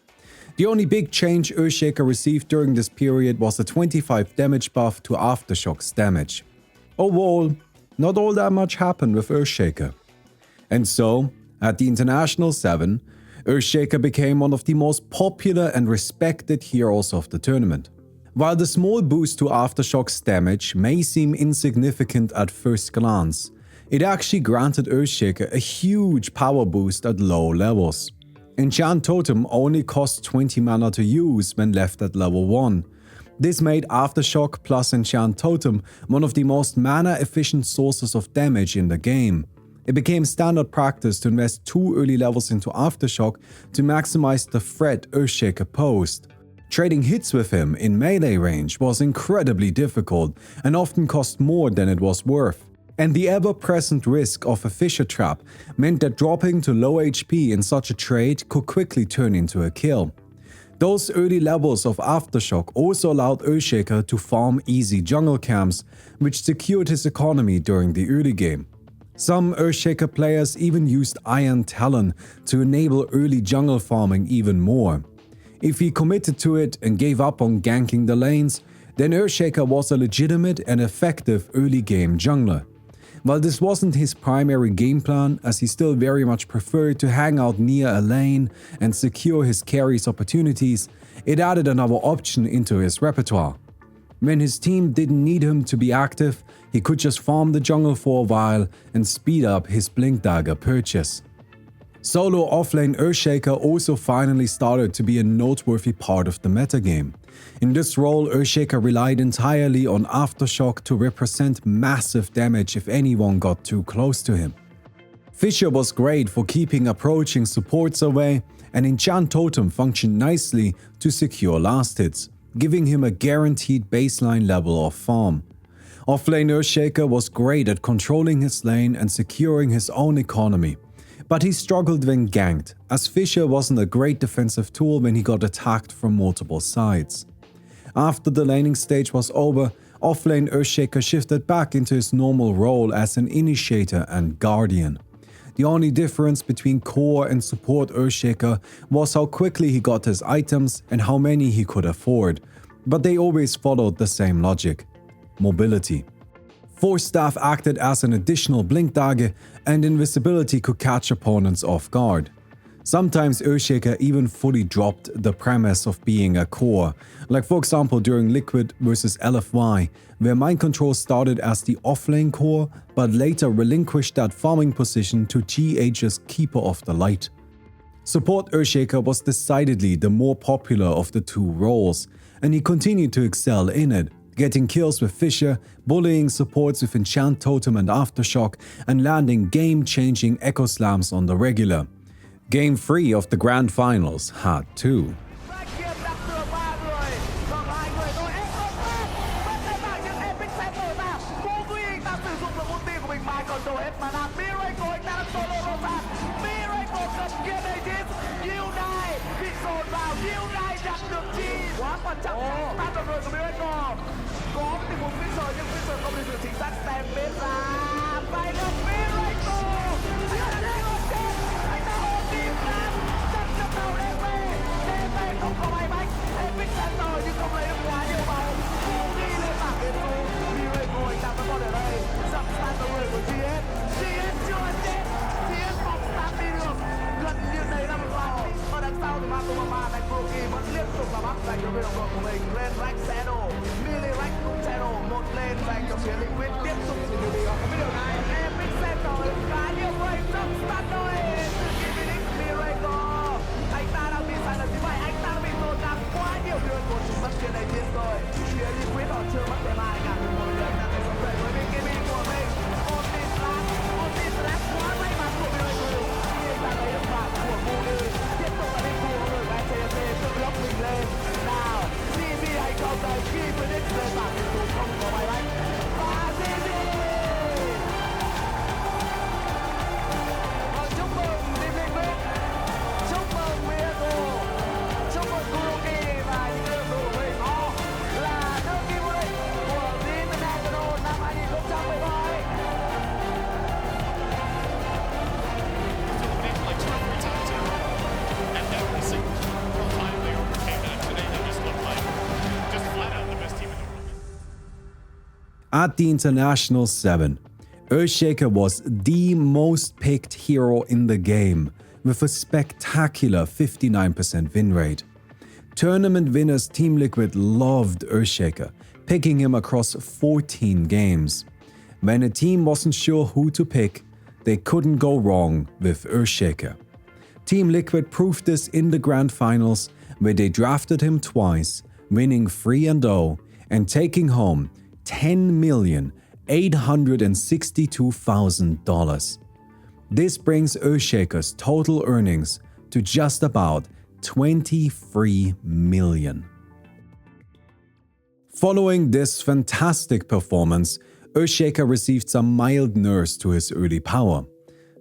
The only big change Earthshaker received during this period was a 25 damage buff to Aftershock's damage. Overall, not all that much happened with Earthshaker. And so, at the International 7, Earthshaker became one of the most popular and respected heroes of the tournament. While the small boost to Aftershock's damage may seem insignificant at first glance, it actually granted Earthshaker a huge power boost at low levels. Enchant Totem only cost 20 mana to use when left at level 1. This made Aftershock plus Enchant Totem one of the most mana-efficient sources of damage in the game. It became standard practice to invest 2 early levels into Aftershock to maximize the threat Earthshaker posed. Trading hits with him in melee range was incredibly difficult and often cost more than it was worth. And the ever-present risk of a Fissure Trap meant that dropping to low HP in such a trade could quickly turn into a kill. Those early levels of Aftershock also allowed Earthshaker to farm easy jungle camps, which secured his economy during the early game. Some Earthshaker players even used Iron Talon to enable early jungle farming even more. If he committed to it and gave up on ganking the lanes, then Earthshaker was a legitimate and effective early game jungler. While this wasn't his primary game plan, as he still very much preferred to hang out near a lane and secure his carries opportunities, it added another option into his repertoire. When his team didn't need him to be active, he could just farm the jungle for a while and speed up his Blink Dagger purchase. Solo offlane Earthshaker also finally started to be a noteworthy part of the metagame. In this role, Earthshaker relied entirely on Aftershock to represent massive damage if anyone got too close to him. Fissure was great for keeping approaching supports away, and Enchant Totem functioned nicely to secure last hits, giving him a guaranteed baseline level of farm. Offlane Earthshaker was great at controlling his lane and securing his own economy, but he struggled when ganked, as Fissure wasn't a great defensive tool when he got attacked from multiple sides. After the laning stage was over, offlane Earthshaker shifted back into his normal role as an initiator and guardian. The only difference between core and support Earthshaker was how quickly he got his items and how many he could afford, but they always followed the same logic: mobility. Force Staff acted as an additional Blink Dagger, and invisibility could catch opponents off guard. Sometimes Earthshaker even fully dropped the premise of being a core, like for example during Liquid vs LFY, where Mind Control started as the offlane core, but later relinquished that farming position to GH's Keeper of the Light. Support Earthshaker was decidedly the more popular of the two roles, and he continued to excel in it, getting kills with Fissure, bullying supports with Enchant Totem and Aftershock, and landing game-changing Echo Slams on the regular. Game 3 of the Grand Finals had two. Có tình huống Fisher nhưng Fisher không được sự chính xác xem bên ra phải được Miracle. Anh ta ôm tim ra chắc chắn đầu DP không có may mắn. Epic Center nhưng không lấy được quá nhiều máu. Cú ghi lên bảng điểm số. Miracle anh ta vẫn còn ở đây dập tan vào người của GS. GS chưa chết. GS bóng start đi được. Gần như đấy là một lò. Ở đằng sau thì Matoma đánh Penacony vẫn liên tục là bắt dành cho đội đồng đội của mình. Lên Rack Shadow. Một lên dành cho phía Liquid tiếp tục sự điều điều cái điều này Epic Center khá nhiều người trong start đôi từ khi Phoenix Miracle anh ta đang bị sai lầm như vậy, anh ta đã bị dồn nặng quá nhiều đường của chúng mất phía này điên rồi. Phía Liquid họ chưa mất đề bài cả, một người anh ta phải sống dậy với BKB của mình. Oti Slash quá may mắn của Miracle khi anh ta lấy được bản của Moody. Tiếp tục là đi của người của CSC tự lốc mình lên. Nào CB hay không đây khi Phoenix lên bản điểm số không có may mắn. Và CB chúc mừng Team Liquid, chúc mừng Miracle, chúc mừng Kuroki và những đội của mình. Họ là đương kim vô địch của Team Penacony năm 2017. At the International 7, Earthshaker was the most picked hero in the game, with a spectacular 59% win rate. Tournament winners Team Liquid loved Earthshaker, picking him across 14 games. When a team wasn't sure who to pick, they couldn't go wrong with Earthshaker. Team Liquid proved this in the Grand Finals, where they drafted him twice, winning 3-0 and taking home $10,862,000. This brings Earthshaker's total earnings to just about $23 million. Following this fantastic performance, Earthshaker received some mild nerfs to his early power.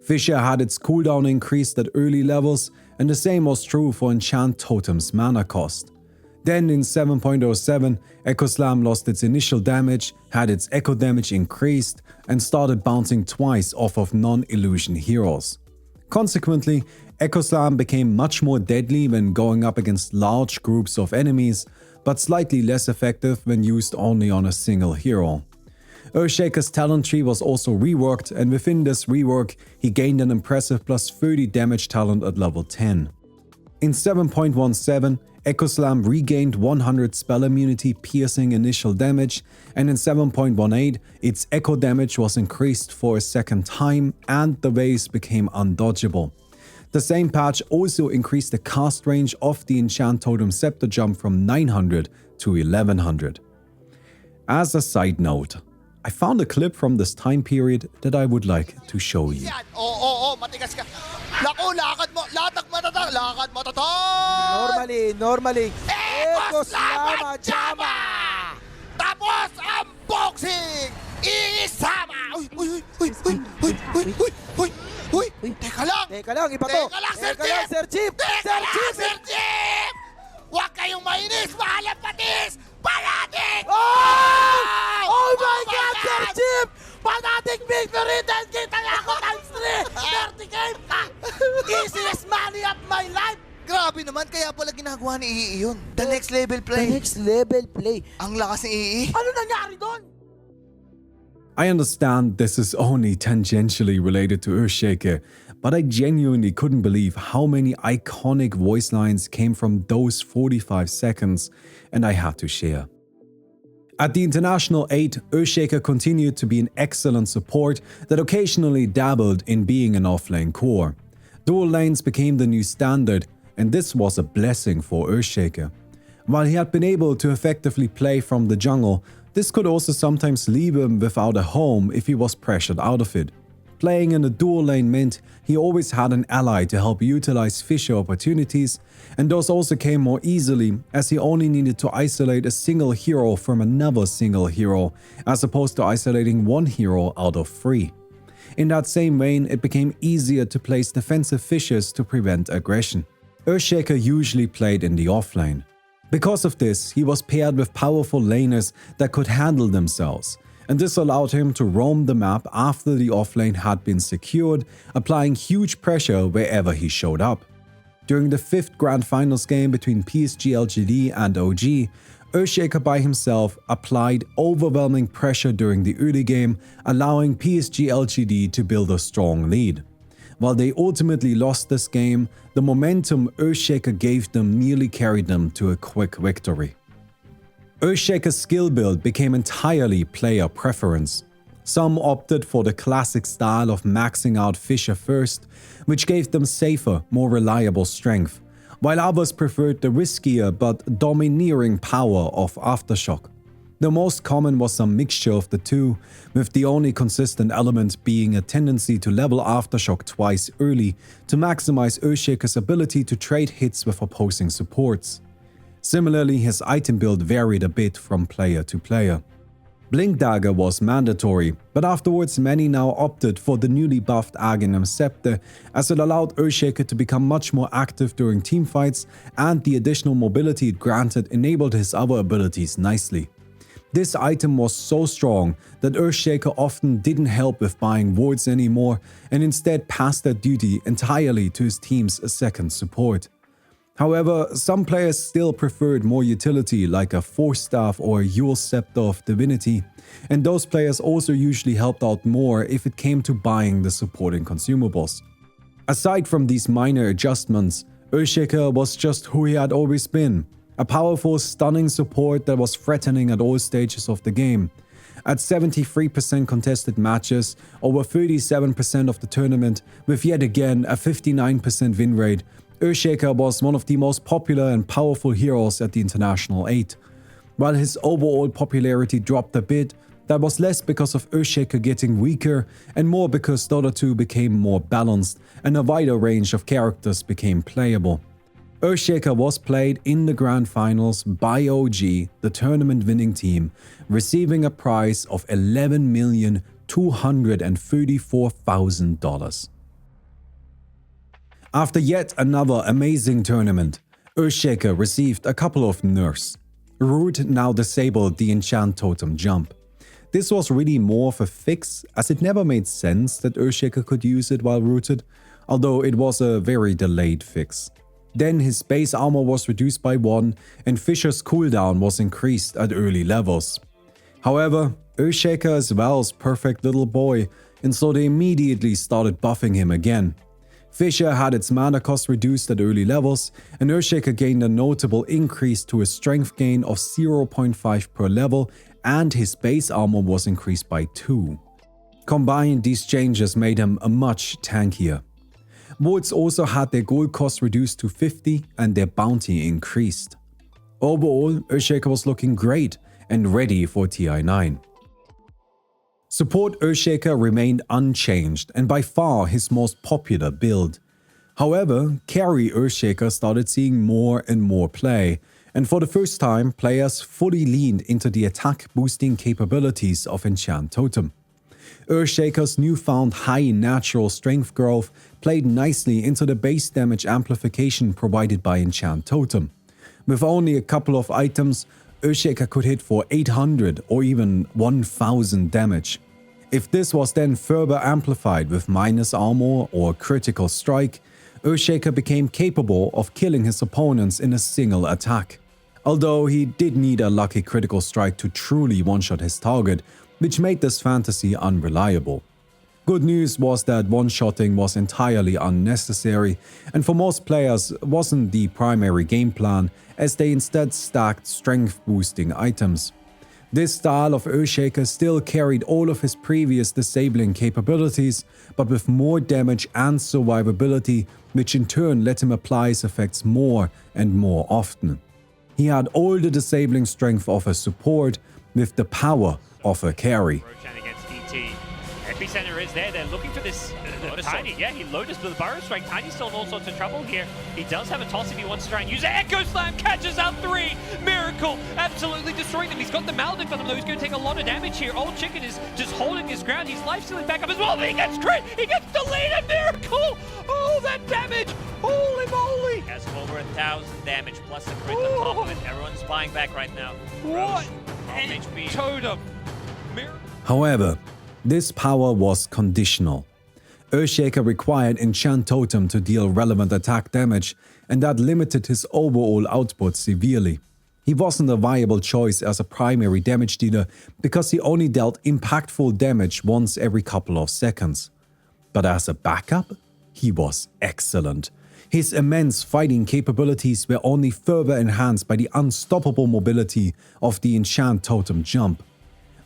Fissure had its cooldown increased at early levels, and the same was true for Enchant Totem's mana cost. Then in 7.07, Echo Slam lost its initial damage, had its echo damage increased, and started bouncing twice off of non-illusion heroes. Consequently, Echo Slam became much more deadly when going up against large groups of enemies, but slightly less effective when used only on a single hero. Earthshaker's talent tree was also reworked, and within this rework, he gained an impressive plus 30 damage talent at level 10. In 7.17, Echo Slam regained 100 spell immunity piercing initial damage, and in 7.18, its echo damage was increased for a second time and the waves became undodgeable. The same patch also increased the cast range of the Enchant Totem Scepter jump from 900 to 1100. As a side note, I found a clip from this time period that I would like to show you. Yan. Oo, matigas ka. Naku, lakad mo. Lakad mo to. Normally. Ekos Lama Jama! Tapos ang boxing! Isama! Uy! Teka lang, Iba to. Teka lang, Sir Chief. Sir Chief! Huwag kayong mainis! Mahal ang patis! Panatik! Oh my God, Sir Chief! Fanatic victory! 10K tala ako times 3! 30K pa! Easiest money of my life! Grabe naman, kaya pala ginagawa ni Ii yun. The next level play. Ang lakas ni Ii. Ano nangyari doon? I understand this is only tangentially related to Earthshaker, but I genuinely couldn't believe how many iconic voice lines came from those 45 seconds, and I had to share. At the International 8, Earthshaker continued to be an excellent support that occasionally dabbled in being an offlane core. Dual lanes became the new standard, and this was a blessing for Earthshaker. While he had been able to effectively play from the jungle, this could also sometimes leave him without a home if he was pressured out of it. Playing in a dual lane meant he always had an ally to help utilize Fisher opportunities, and those also came more easily as he only needed to isolate a single hero from another single hero, as opposed to isolating one hero out of 3. In that same vein, it became easier to place defensive Fishers to prevent aggression. Earthshaker usually played in the offlane. Because of this, he was paired with powerful laners that could handle themselves, and this allowed him to roam the map after the offlane had been secured, applying huge pressure wherever he showed up. During the 5th Grand Finals game between PSG LGD and OG, Earthshaker by himself applied overwhelming pressure during the early game, allowing PSG LGD to build a strong lead. While they ultimately lost this game, the momentum Earthshaker gave them nearly carried them to a quick victory. Earthshaker's skill build became entirely player preference. Some opted for the classic style of maxing out Fisher first, which gave them safer, more reliable strength, while others preferred the riskier but domineering power of Aftershock. The most common was some mixture of the two, with the only consistent element being a tendency to level Aftershock twice early to maximize Earthshaker's ability to trade hits with opposing supports. Similarly, his item build varied a bit from player to player. Blink Dagger was mandatory, but afterwards many now opted for the newly buffed Aghanim Scepter, as it allowed Earthshaker to become much more active during teamfights, and the additional mobility it granted enabled his other abilities nicely. This item was so strong that Earthshaker often didn't help with buying wards anymore, and instead passed that duty entirely to his team's second support. However, some players still preferred more utility like a Force Staff or a Yule Scepter of Divinity, and those players also usually helped out more if it came to buying the supporting consumables. Aside from these minor adjustments, Earthshaker was just who he had always been. A powerful, stunning support that was threatening at all stages of the game. At 73% contested matches, over 37% of the tournament, with yet again a 59% win rate, Earthshaker was one of the most popular and powerful heroes at the International 8. While his overall popularity dropped a bit, that was less because of Earthshaker getting weaker and more because Dota 2 became more balanced and a wider range of characters became playable. Earthshaker was played in the Grand Finals by OG, the tournament-winning team, receiving a prize of $11,234,000. After yet another amazing tournament, Earthshaker received a couple of nerfs. Root now disabled the Enchant Totem jump. This was really more of a fix, as it never made sense that Earthshaker could use it while rooted, although it was a very delayed fix. Then his base armor was reduced by 1 and Fisher's cooldown was increased at early levels. However, Earthshaker is Val's perfect little boy, and so they immediately started buffing him again. Fissure had its mana cost reduced at early levels, and Earthshaker gained a notable increase to his strength gain of 0.5 per level, and his base armor was increased by 2. Combined, these changes made him a much tankier. Wards also had their gold cost reduced to 50 and their bounty increased. Overall, Earthshaker was looking great and ready for TI9. Support Earthshaker remained unchanged and by far his most popular build. However, carry Earthshaker started seeing more and more play, and for the first time, players fully leaned into the attack boosting capabilities of Enchant Totem. Earthshaker's newfound high natural strength growth played nicely into the base damage amplification provided by Enchant Totem. With only a couple of items, Earthshaker could hit for 800 or even 1000 damage. If this was then further amplified with minus armor or critical strike, Earthshaker became capable of killing his opponents in a single attack. Although he did need a lucky critical strike to truly one-shot his target, which made this fantasy unreliable. Good news was that one-shotting was entirely unnecessary, and for most players wasn't the primary game plan, as they instead stacked strength-boosting items. This style of Earthshaker still carried all of his previous disabling capabilities, but with more damage and survivability, which in turn let him apply his effects more and more often. He had all the disabling strength of a support with the power of a carry. Epicenter is there. They're looking for this Tiny. Yeah, he Lotus with the Burrow Strike. Tiny's still in all sorts of trouble here. He does have a toss if he wants to try and use it. Echo Slam catches out 3. Miracle absolutely destroying them. He's got the Maledict on him though. He's going to take a lot of damage here. Old Chicken is just holding his ground. He's life stealing back up as well. But he gets crit. He gets deleted. Miracle. Oh, that damage. Holy moly. Has over 1,000 damage plus a crit on top of it. Everyone's buying back right now. What? HP. Totem. Miracle. However, this power was conditional. Earthshaker required Enchant Totem to deal relevant attack damage, and that limited his overall output severely. He wasn't a viable choice as a primary damage dealer because he only dealt impactful damage once every couple of seconds. But as a backup, he was excellent. His immense fighting capabilities were only further enhanced by the unstoppable mobility of the Enchant Totem jump.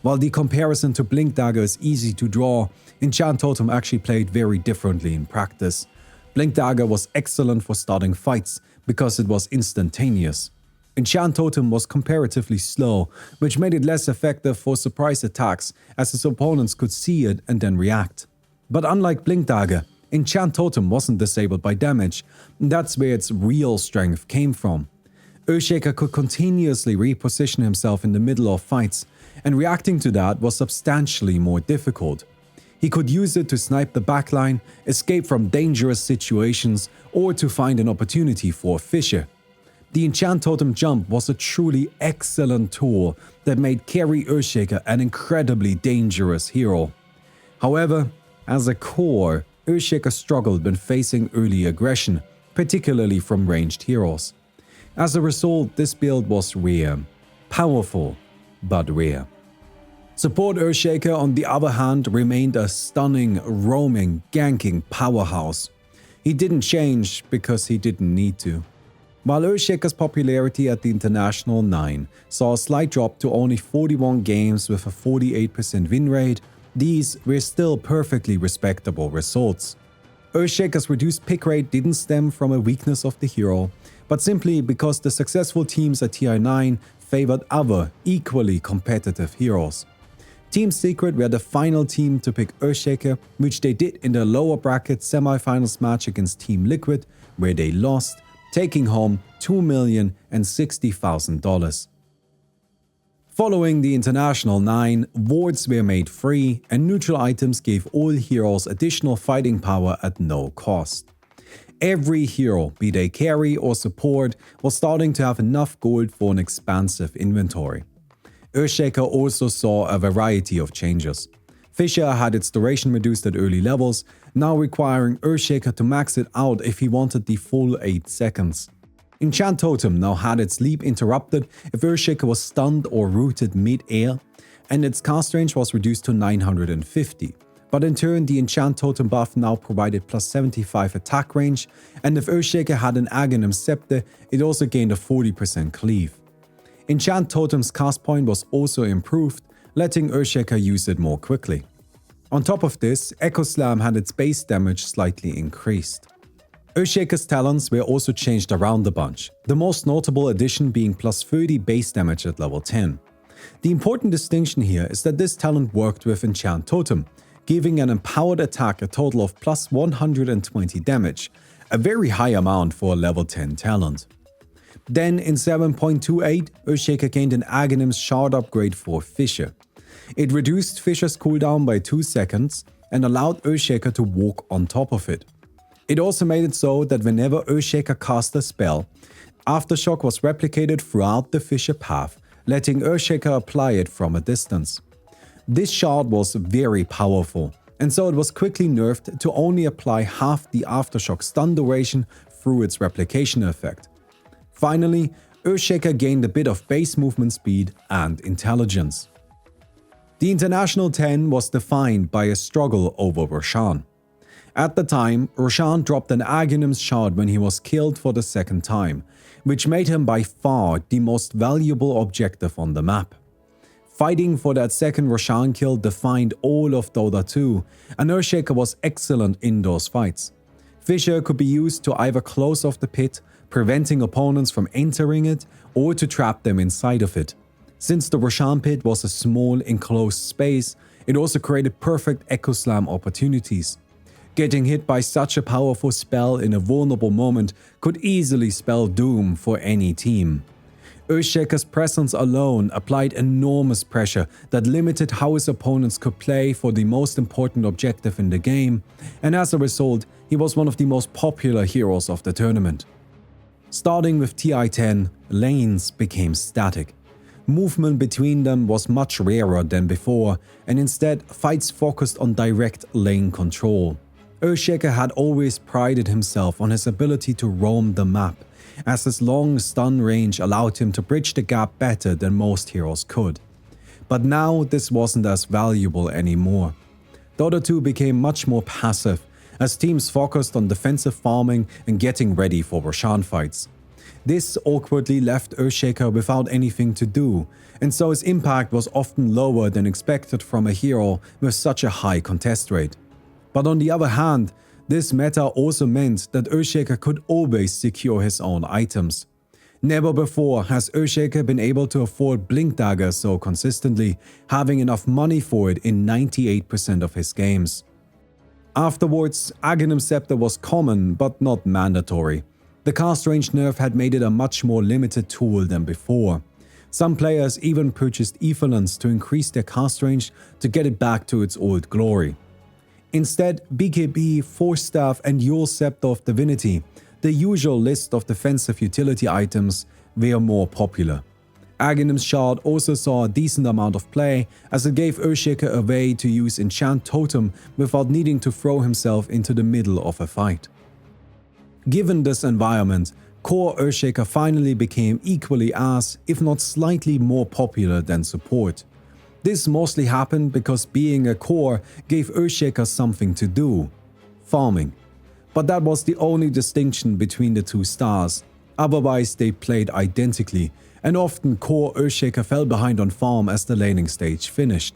While the comparison to Blink Dagger is easy to draw, Enchant Totem actually played very differently in practice. Blink Dagger was excellent for starting fights because it was instantaneous. Enchant Totem was comparatively slow, which made it less effective for surprise attacks as his opponents could see it and then react. But unlike Blink Dagger, Enchant Totem wasn't disabled by damage, and that's where its real strength came from. Earthshaker could continuously reposition himself in the middle of fights, and reacting to that was substantially more difficult. He could use it to snipe the backline, escape from dangerous situations, or to find an opportunity for a fissure. The Enchant Totem jump was a truly excellent tool that made carry Earthshaker an incredibly dangerous hero. However, as a core, Earthshaker struggled when facing early aggression, particularly from ranged heroes. As a result, this build was rare. Powerful, but rare. Support Earthshaker, on the other hand, remained a stunning, roaming, ganking powerhouse. He didn't change because he didn't need to. While Earthshaker's popularity at the International 9 saw a slight drop to only 41 games with a 48% win rate, these were still perfectly respectable results. Earthshaker's reduced pick rate didn't stem from a weakness of the hero, but simply because the successful teams at TI9 favored other, equally competitive heroes. Team Secret were the final team to pick Earthshaker, which they did in the lower bracket semi-finals match against Team Liquid, where they lost, taking home $2,060,000. Following the International 9, wards were made free, and neutral items gave all heroes additional fighting power at no cost. Every hero, be they carry or support, was starting to have enough gold for an expansive inventory. Earthshaker also saw a variety of changes. Fissure had its duration reduced at early levels, now requiring Earthshaker to max it out if he wanted the full 8 seconds. Enchant Totem now had its leap interrupted if Earthshaker was stunned or rooted mid-air, and its cast range was reduced to 950. But in turn, the Enchant Totem buff now provided plus 75 attack range, and if Earthshaker had an Aghanim Scepter, it also gained a 40% cleave. Enchant Totem's cast point was also improved, letting Earthshaker use it more quickly. On top of this, Echo Slam had its base damage slightly increased. Earthshaker's talents were also changed around a bunch, the most notable addition being plus 30 base damage at level 10. The important distinction here is that this talent worked with Enchant Totem, giving an empowered attack a total of plus 120 damage, a very high amount for a level 10 talent. Then in 7.28, Earthshaker gained an Aghanim's Shard upgrade for Fissure. It reduced Fissure's cooldown by 2 seconds and allowed Earthshaker to walk on top of it. It also made it so that whenever Earthshaker cast a spell, Aftershock was replicated throughout the Fissure path, letting Earthshaker apply it from a distance. This shard was very powerful, and so it was quickly nerfed to only apply half the Aftershock stun duration through its replication effect. Finally, Earthshaker gained a bit of base movement speed and intelligence. The International 10 was defined by a struggle over Roshan. At the time, Roshan dropped an Aghanim's Shard when he was killed for the second time, which made him by far the most valuable objective on the map. Fighting for that second Roshan kill defined all of Dota 2, and Earthshaker was excellent in those fights. Fissure could be used to either close off the pit, preventing opponents from entering it, or to trap them inside of it. Since the Roshan pit was a small enclosed space, it also created perfect Echo Slam opportunities. Getting hit by such a powerful spell in a vulnerable moment could easily spell doom for any team. Earthshaker's presence alone applied enormous pressure that limited how his opponents could play for the most important objective in the game, and as a result, he was one of the most popular heroes of the tournament. Starting with TI-10, lanes became static. Movement between them was much rarer than before, and instead fights focused on direct lane control. Earthshaker had always prided himself on his ability to roam the map, as his long stun range allowed him to bridge the gap better than most heroes could. But now this wasn't as valuable anymore. Dota 2 became much more passive, as teams focused on defensive farming and getting ready for Roshan fights. This awkwardly left Earthshaker without anything to do, and so his impact was often lower than expected from a hero with such a high contest rate. But on the other hand, this meta also meant that Earthshaker could always secure his own items. Never before has Earthshaker been able to afford Blink Dagger so consistently, having enough money for it in 98% of his games. Afterwards, Aghanim Scepter was common but not mandatory. The cast range nerf had made it a much more limited tool than before. Some players even purchased Ethelans to increase their cast range to get it back to its old glory. Instead, BKB, Force Staff and Yule Scepter of Divinity, the usual list of defensive utility items, were more popular. Aghanim's Shard also saw a decent amount of play, as it gave Earthshaker a way to use Enchant Totem without needing to throw himself into the middle of a fight. Given this environment, core Earthshaker finally became equally as, if not slightly more popular than support. This mostly happened because being a core gave Earthshaker something to do: farming. But that was the only distinction between the two stars, otherwise they played identically, and often core Earthshaker fell behind on farm as the laning stage finished.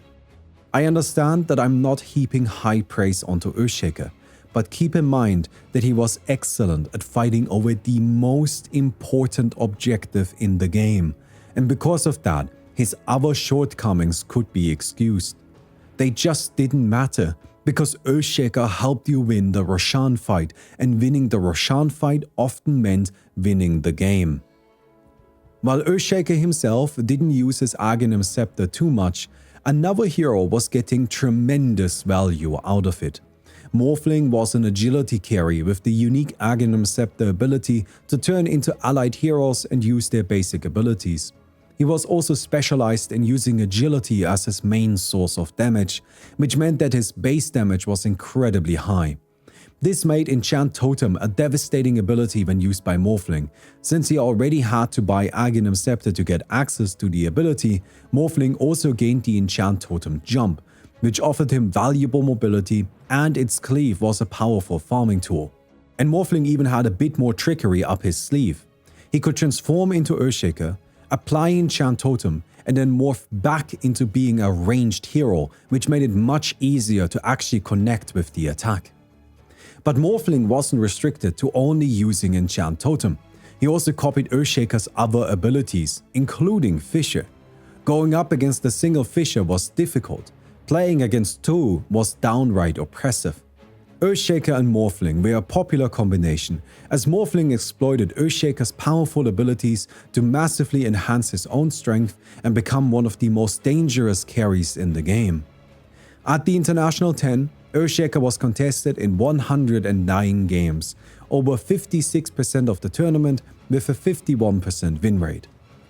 I understand that I'm not heaping high praise onto Earthshaker, but keep in mind that he was excellent at fighting over the most important objective in the game, and because of that, his other shortcomings could be excused. They just didn't matter, because Earthshaker helped you win the Roshan fight, and winning the Roshan fight often meant winning the game. While Earthshaker himself didn't use his Aghanim Scepter too much, another hero was getting tremendous value out of it. Morphling was an agility carry with the unique Aghanim Scepter ability to turn into allied heroes and use their basic abilities. He was also specialized in using agility as his main source of damage, which meant that his base damage was incredibly high. This made Enchant Totem a devastating ability when used by Morphling. Since he already had to buy Aghanim Scepter to get access to the ability, Morphling also gained the Enchant Totem Jump, which offered him valuable mobility, and its cleave was a powerful farming tool. And Morphling even had a bit more trickery up his sleeve. He could transform into Earthshaker, apply Enchant Totem, and then morph back into being a ranged hero, which made it much easier to actually connect with the attack. But Morphling wasn't restricted to only using Enchant Totem. He also copied Earthshaker's other abilities, including Fissure. Going up against a single Fissure was difficult. Playing against two was downright oppressive. Earthshaker and Morphling were a popular combination, as Morphling exploited Earthshaker's powerful abilities to massively enhance his own strength and become one of the most dangerous carries in the game. At the International 10, Earthshaker was contested in 109 games, over 56% of the tournament with a 51% win rate.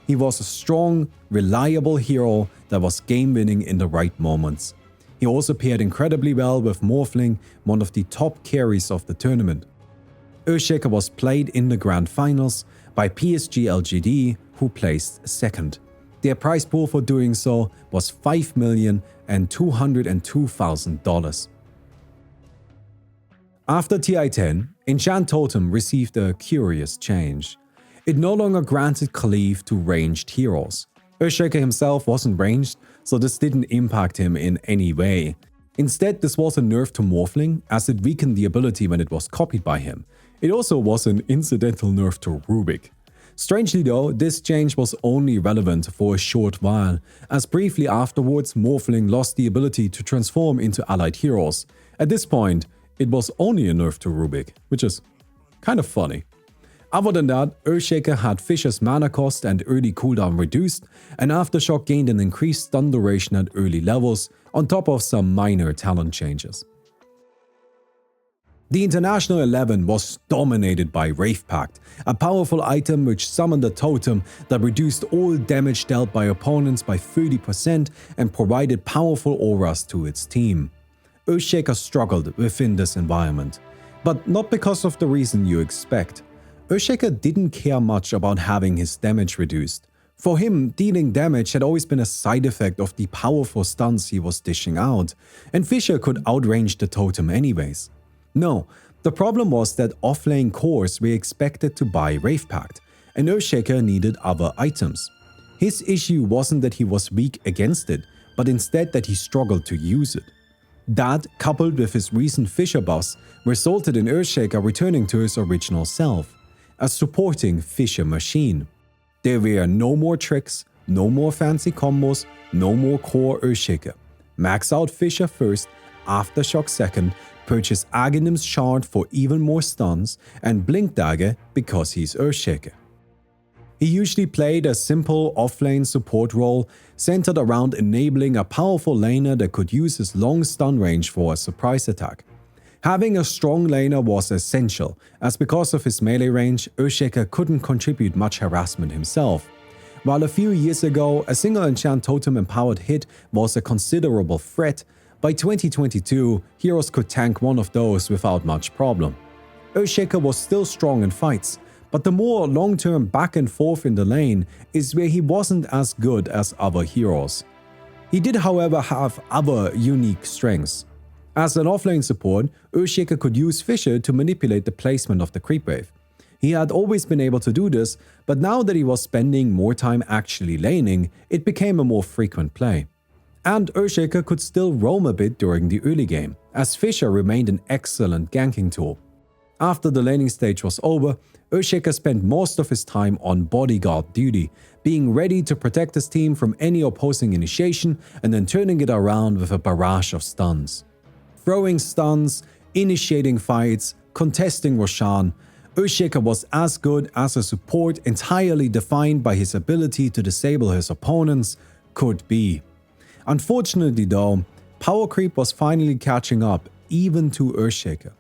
He was a strong, reliable hero that was game-winning in the right moments. He also paired incredibly well with Morphling, one of the top carries of the tournament. Earthshaker was played in the Grand Finals by PSG LGD, who placed second. Their prize pool for doing so was $5,202,000. After TI-10, Enchant Totem received a curious change. It no longer granted cleave to ranged heroes. Earthshaker himself wasn't ranged, so this didn't impact him in any way. Instead, this was a nerf to Morphling, as it weakened the ability when it was copied by him. It also was an incidental nerf to Rubik. Strangely though, this change was only relevant for a short while, as briefly afterwards Morphling lost the ability to transform into allied heroes. At this point, it was only a nerf to Rubik, which is kind of funny. Other than that, Earthshaker had Fissure's mana cost and early cooldown reduced, and Aftershock gained an increased stun duration at early levels, on top of some minor talent changes. The International 11 was dominated by Wraith Pact, a powerful item which summoned a totem that reduced all damage dealt by opponents by 30% and provided powerful auras to its team. Earthshaker struggled within this environment, but not because of the reason you expect. Earthshaker didn't care much about having his damage reduced. For him, dealing damage had always been a side effect of the powerful stuns he was dishing out, and Fissure could outrange the totem anyways. No, the problem was that offlane cores were expected to buy Wraith Pact, and Earthshaker needed other items. His issue wasn't that he was weak against it, but instead that he struggled to use it. That, coupled with his recent Fissure buffs, resulted in Earthshaker returning to his original self, a supporting Fissure machine. There were no more tricks, no more fancy combos, no more core Earthshaker. Max out Fissure first, Aftershock second, purchase Aghanim's Shard for even more stuns, and Blink Dagger because he's Earthshaker. He usually played a simple offlane support role centered around enabling a powerful laner that could use his long stun range for a surprise attack. Having a strong laner was essential, as because of his melee range, Earthshaker couldn't contribute much harassment himself. While a few years ago, a single Enchant Totem empowered hit was a considerable threat, by 2022, heroes could tank one of those without much problem. Earthshaker was still strong in fights, but the more long-term back and forth in the lane is where he wasn't as good as other heroes. He did however have other unique strengths. As an offlane support, Earthshaker could use Fissure to manipulate the placement of the creep wave. He had always been able to do this, but now that he was spending more time actually laning, it became a more frequent play. And Earthshaker could still roam a bit during the early game, as Fissure remained an excellent ganking tool. After the laning stage was over, Earthshaker spent most of his time on bodyguard duty, being ready to protect his team from any opposing initiation and then turning it around with a barrage of stuns. Throwing stuns, initiating fights, contesting Roshan, Earthshaker was as good as a support entirely defined by his ability to disable his opponents could be. Unfortunately though, power creep was finally catching up even to Earthshaker.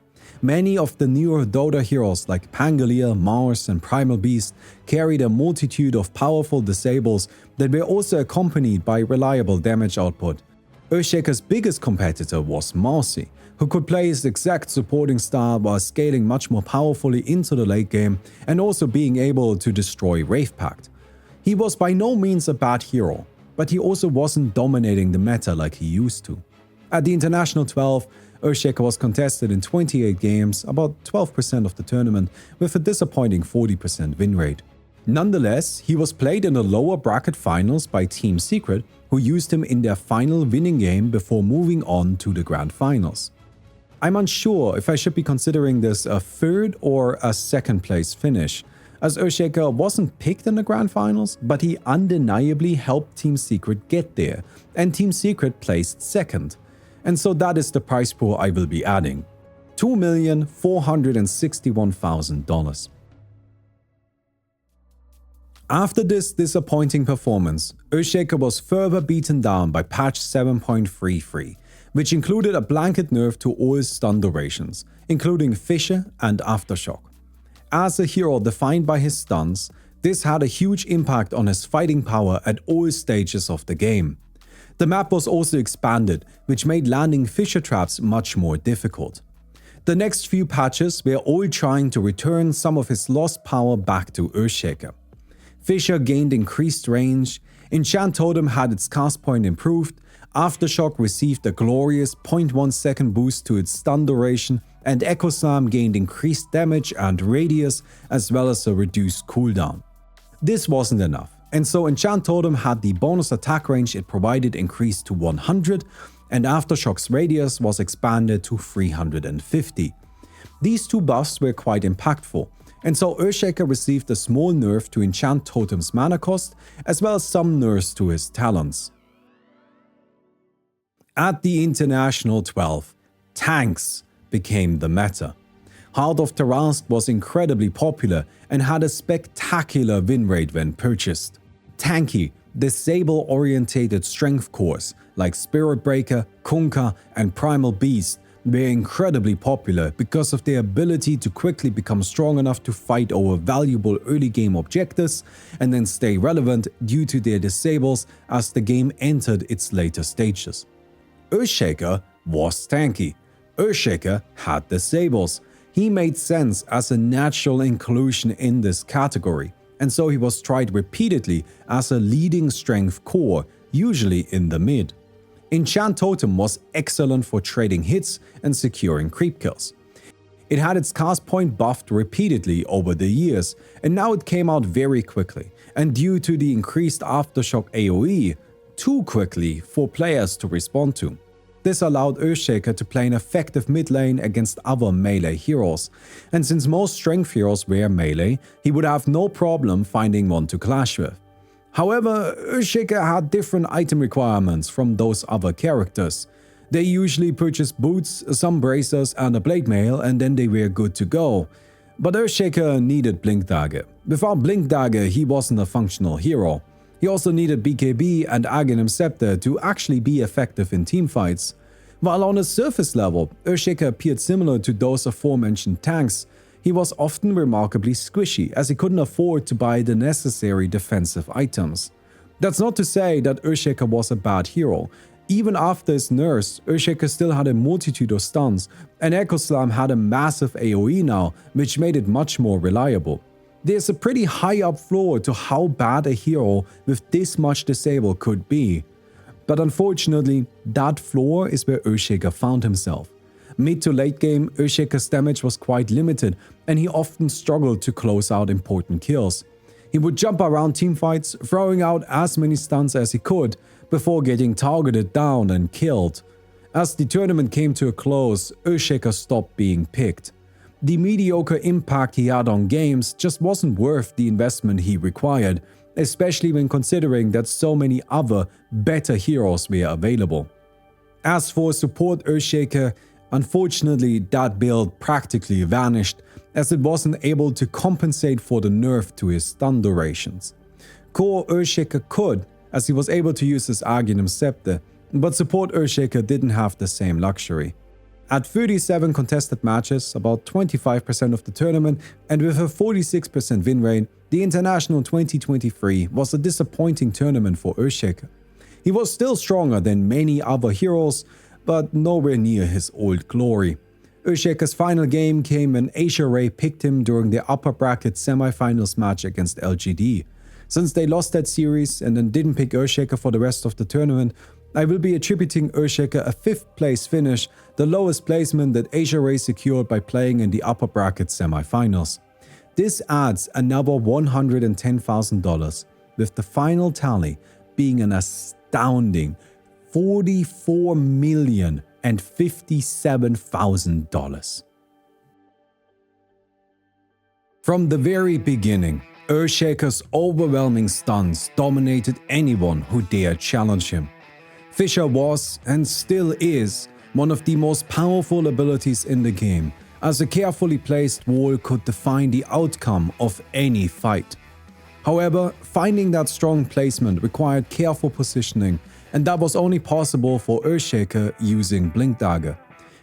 Many of the newer Dota heroes like Pangolier, Mars and Primal Beast carried a multitude of powerful disables that were also accompanied by reliable damage output. Earthshaker's biggest competitor was Mousy, who could play his exact supporting style while scaling much more powerfully into the late game and also being able to destroy Wraith Pact. He was by no means a bad hero, but he also wasn't dominating the meta like he used to. At the International 12, Earthshaker was contested in 28 games, about 12% of the tournament, with a disappointing 40% win rate. Nonetheless, he was played in the lower bracket finals by Team Secret, who used him in their final winning game before moving on to the grand finals. I'm unsure if I should be considering this a third or a second place finish, as Earthshaker wasn't picked in the grand finals, but he undeniably helped Team Secret get there, and Team Secret placed second. And so that is the prize pool I will be adding: $2,461,000. After this disappointing performance, Earthshaker was further beaten down by patch 7.33, which included a blanket nerf to all stun durations, including Fissure and Aftershock. As a hero defined by his stuns, this had a huge impact on his fighting power at all stages of the game. The map was also expanded, which made landing Fissure traps much more difficult. The next few patches were all trying to return some of his lost power back to Earthshaker. Fissure gained increased range, Enchant Totem had its cast point improved, Aftershock received a glorious 0.1 second boost to its stun duration, and Echo Slam gained increased damage and radius as well as a reduced cooldown. This wasn't enough, and so Enchant Totem had the bonus attack range it provided increased to 100, and Aftershock's radius was expanded to 350. These two buffs were quite impactful, and so Earthshaker received a small nerf to Enchant Totem's mana cost, as well as some nerfs to his talents. At the International 12, tanks became the meta. Heart of Tarrasque was incredibly popular and had a spectacular win rate when purchased. Tanky, disable-orientated strength cores like Spirit Breaker, Kunkka, and Primal Beast were incredibly popular because of their ability to quickly become strong enough to fight over valuable early game objectives and then stay relevant due to their disables as the game entered its later stages. Earthshaker was tanky. Earthshaker had disables. He made sense as a natural inclusion in this category, and so he was tried repeatedly as a leading strength core, usually in the mid. Enchant Totem was excellent for trading hits and securing creep kills. It had its cast point buffed repeatedly over the years, and now it came out very quickly, and due to the increased Aftershock AoE, too quickly for players to respond to. This allowed Earthshaker to play an effective mid lane against other melee heroes, and since most strength heroes were melee, he would have no problem finding one to clash with. However, Earthshaker had different item requirements from those other characters. They usually purchased boots, some bracers and a blade mail, and then they were good to go. But Earthshaker needed Blink Dagger. Without Blink Dagger, he wasn't a functional hero. He also needed BKB and Aghanim Scepter to actually be effective in teamfights. While on a surface level, Earthshaker appeared similar to those aforementioned tanks, he was often remarkably squishy as he couldn't afford to buy the necessary defensive items. That's not to say that Earthshaker was a bad hero. Even after his nerfs, Earthshaker still had a multitude of stuns, and Echo Slam had a massive AoE now, which made it much more reliable. There's a pretty high up floor to how bad a hero with this much disable could be. But unfortunately, that floor is where Earthshaker found himself. Mid to late game, Earthshaker's damage was quite limited, and he often struggled to close out important kills. He would jump around teamfights, throwing out as many stuns as he could, before getting targeted down and killed. As the tournament came to a close, Earthshaker stopped being picked. The mediocre impact he had on games just wasn't worth the investment he required, especially when considering that so many other, better heroes were available. As for support Earthshaker, unfortunately that build practically vanished, as it wasn't able to compensate for the nerf to his stun durations. Core Earthshaker could, as he was able to use his Aghanim Scepter, but support Earthshaker didn't have the same luxury. At 37 contested matches, about 25% of the tournament, and with a 46% win rate, the International 2023 was a disappointing tournament for Earthshaker. He was still stronger than many other heroes, but nowhere near his old glory. Earthshaker's final game came when Acheron picked him during the upper bracket semifinals match against LGD. Since they lost that series and then didn't pick Earthshaker for the rest of the tournament, I will be attributing Earthshaker a 5th place finish, the lowest placement that Acheron secured by playing in the upper bracket semifinals. This adds another $110,000, with the final tally being an astounding $44,057,000. From the very beginning, Earthshaker's overwhelming stuns dominated anyone who dared challenge him. Fissure was, and still is, one of the most powerful abilities in the game, as a carefully placed wall could define the outcome of any fight. However, finding that strong placement required careful positioning, and that was only possible for Earthshaker using Blink Dagger.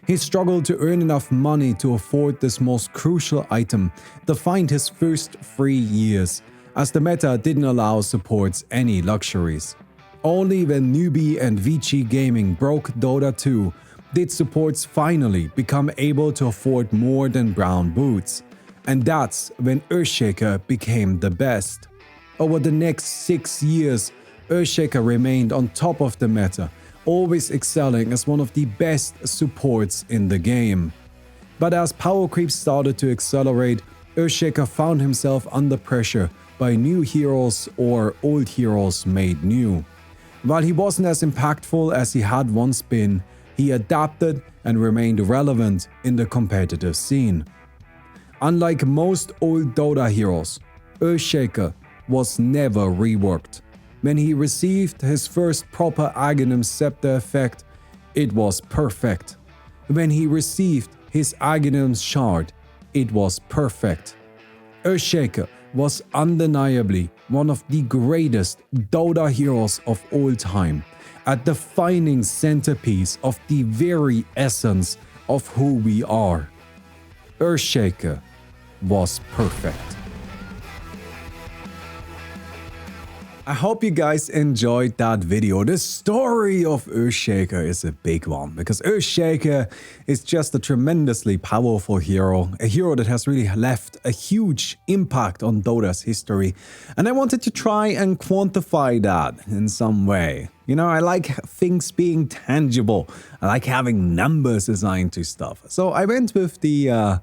He struggled to earn enough money to afford this most crucial item, defined his first 3 years, as the meta didn't allow supports any luxuries. Only when Newbie and Vici Gaming broke Dota 2 did supports finally become able to afford more than brown boots. And that's when Earthshaker became the best. Over the next 6 years, Earthshaker remained on top of the meta, always excelling as one of the best supports in the game. But as power creep started to accelerate, Earthshaker found himself under pressure by new heroes or old heroes made new. While he wasn't as impactful as he had once been, he adapted and remained relevant in the competitive scene. Unlike most old Dota heroes, Earthshaker was never reworked. When he received his first proper Aghanim Scepter effect, it was perfect. When he received his Aghanim Shard, it was perfect. Earthshaker was undeniably one of the greatest Dota heroes of all time, a defining centerpiece of the very essence of who we are. Earthshaker was perfect. I hope you guys enjoyed that video. The story of Earthshaker is a big one, because Earthshaker is just a tremendously powerful hero, a hero that has really left a huge impact on Dota's history, and I wanted to try and quantify that in some way. You know, I like things being tangible. I like having numbers assigned to stuff. So I went with the,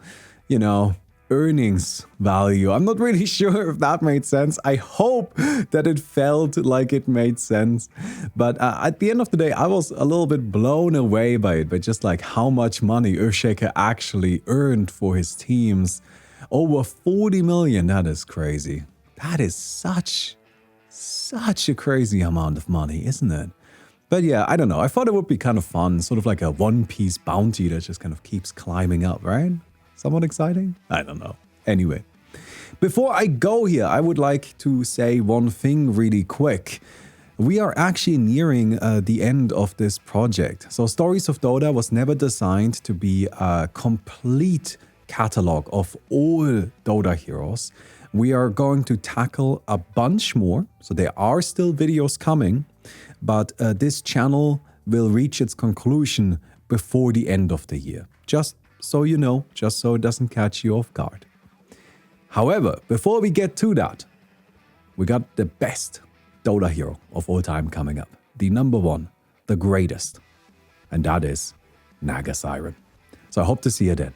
earnings value. I'm not really sure if that made sense. I hope that it felt like it made sense. But at the end of the day, I was a little bit blown away by it, by just like how much money Earthshaker actually earned for his teams. Over 40 million, that is crazy. That is such a crazy amount of money, isn't it? But yeah, I don't know. I thought it would be kind of fun, sort of like a one-piece bounty that just kind of keeps climbing up, right? Somewhat exciting? I don't know. Anyway, before I go here, I would like to say one thing really quick. We are actually nearing the end of this project. So Stories of Dota was never designed to be a complete catalog of all Dota heroes. We are going to tackle a bunch more. So there are still videos coming, but this channel will reach its conclusion before the end of the year. Just so you know, just so it doesn't catch you off guard. However, before we get to that, we got the best Dota hero of all time coming up. The number one, the greatest. And that is Naga Siren. So I hope to see you then.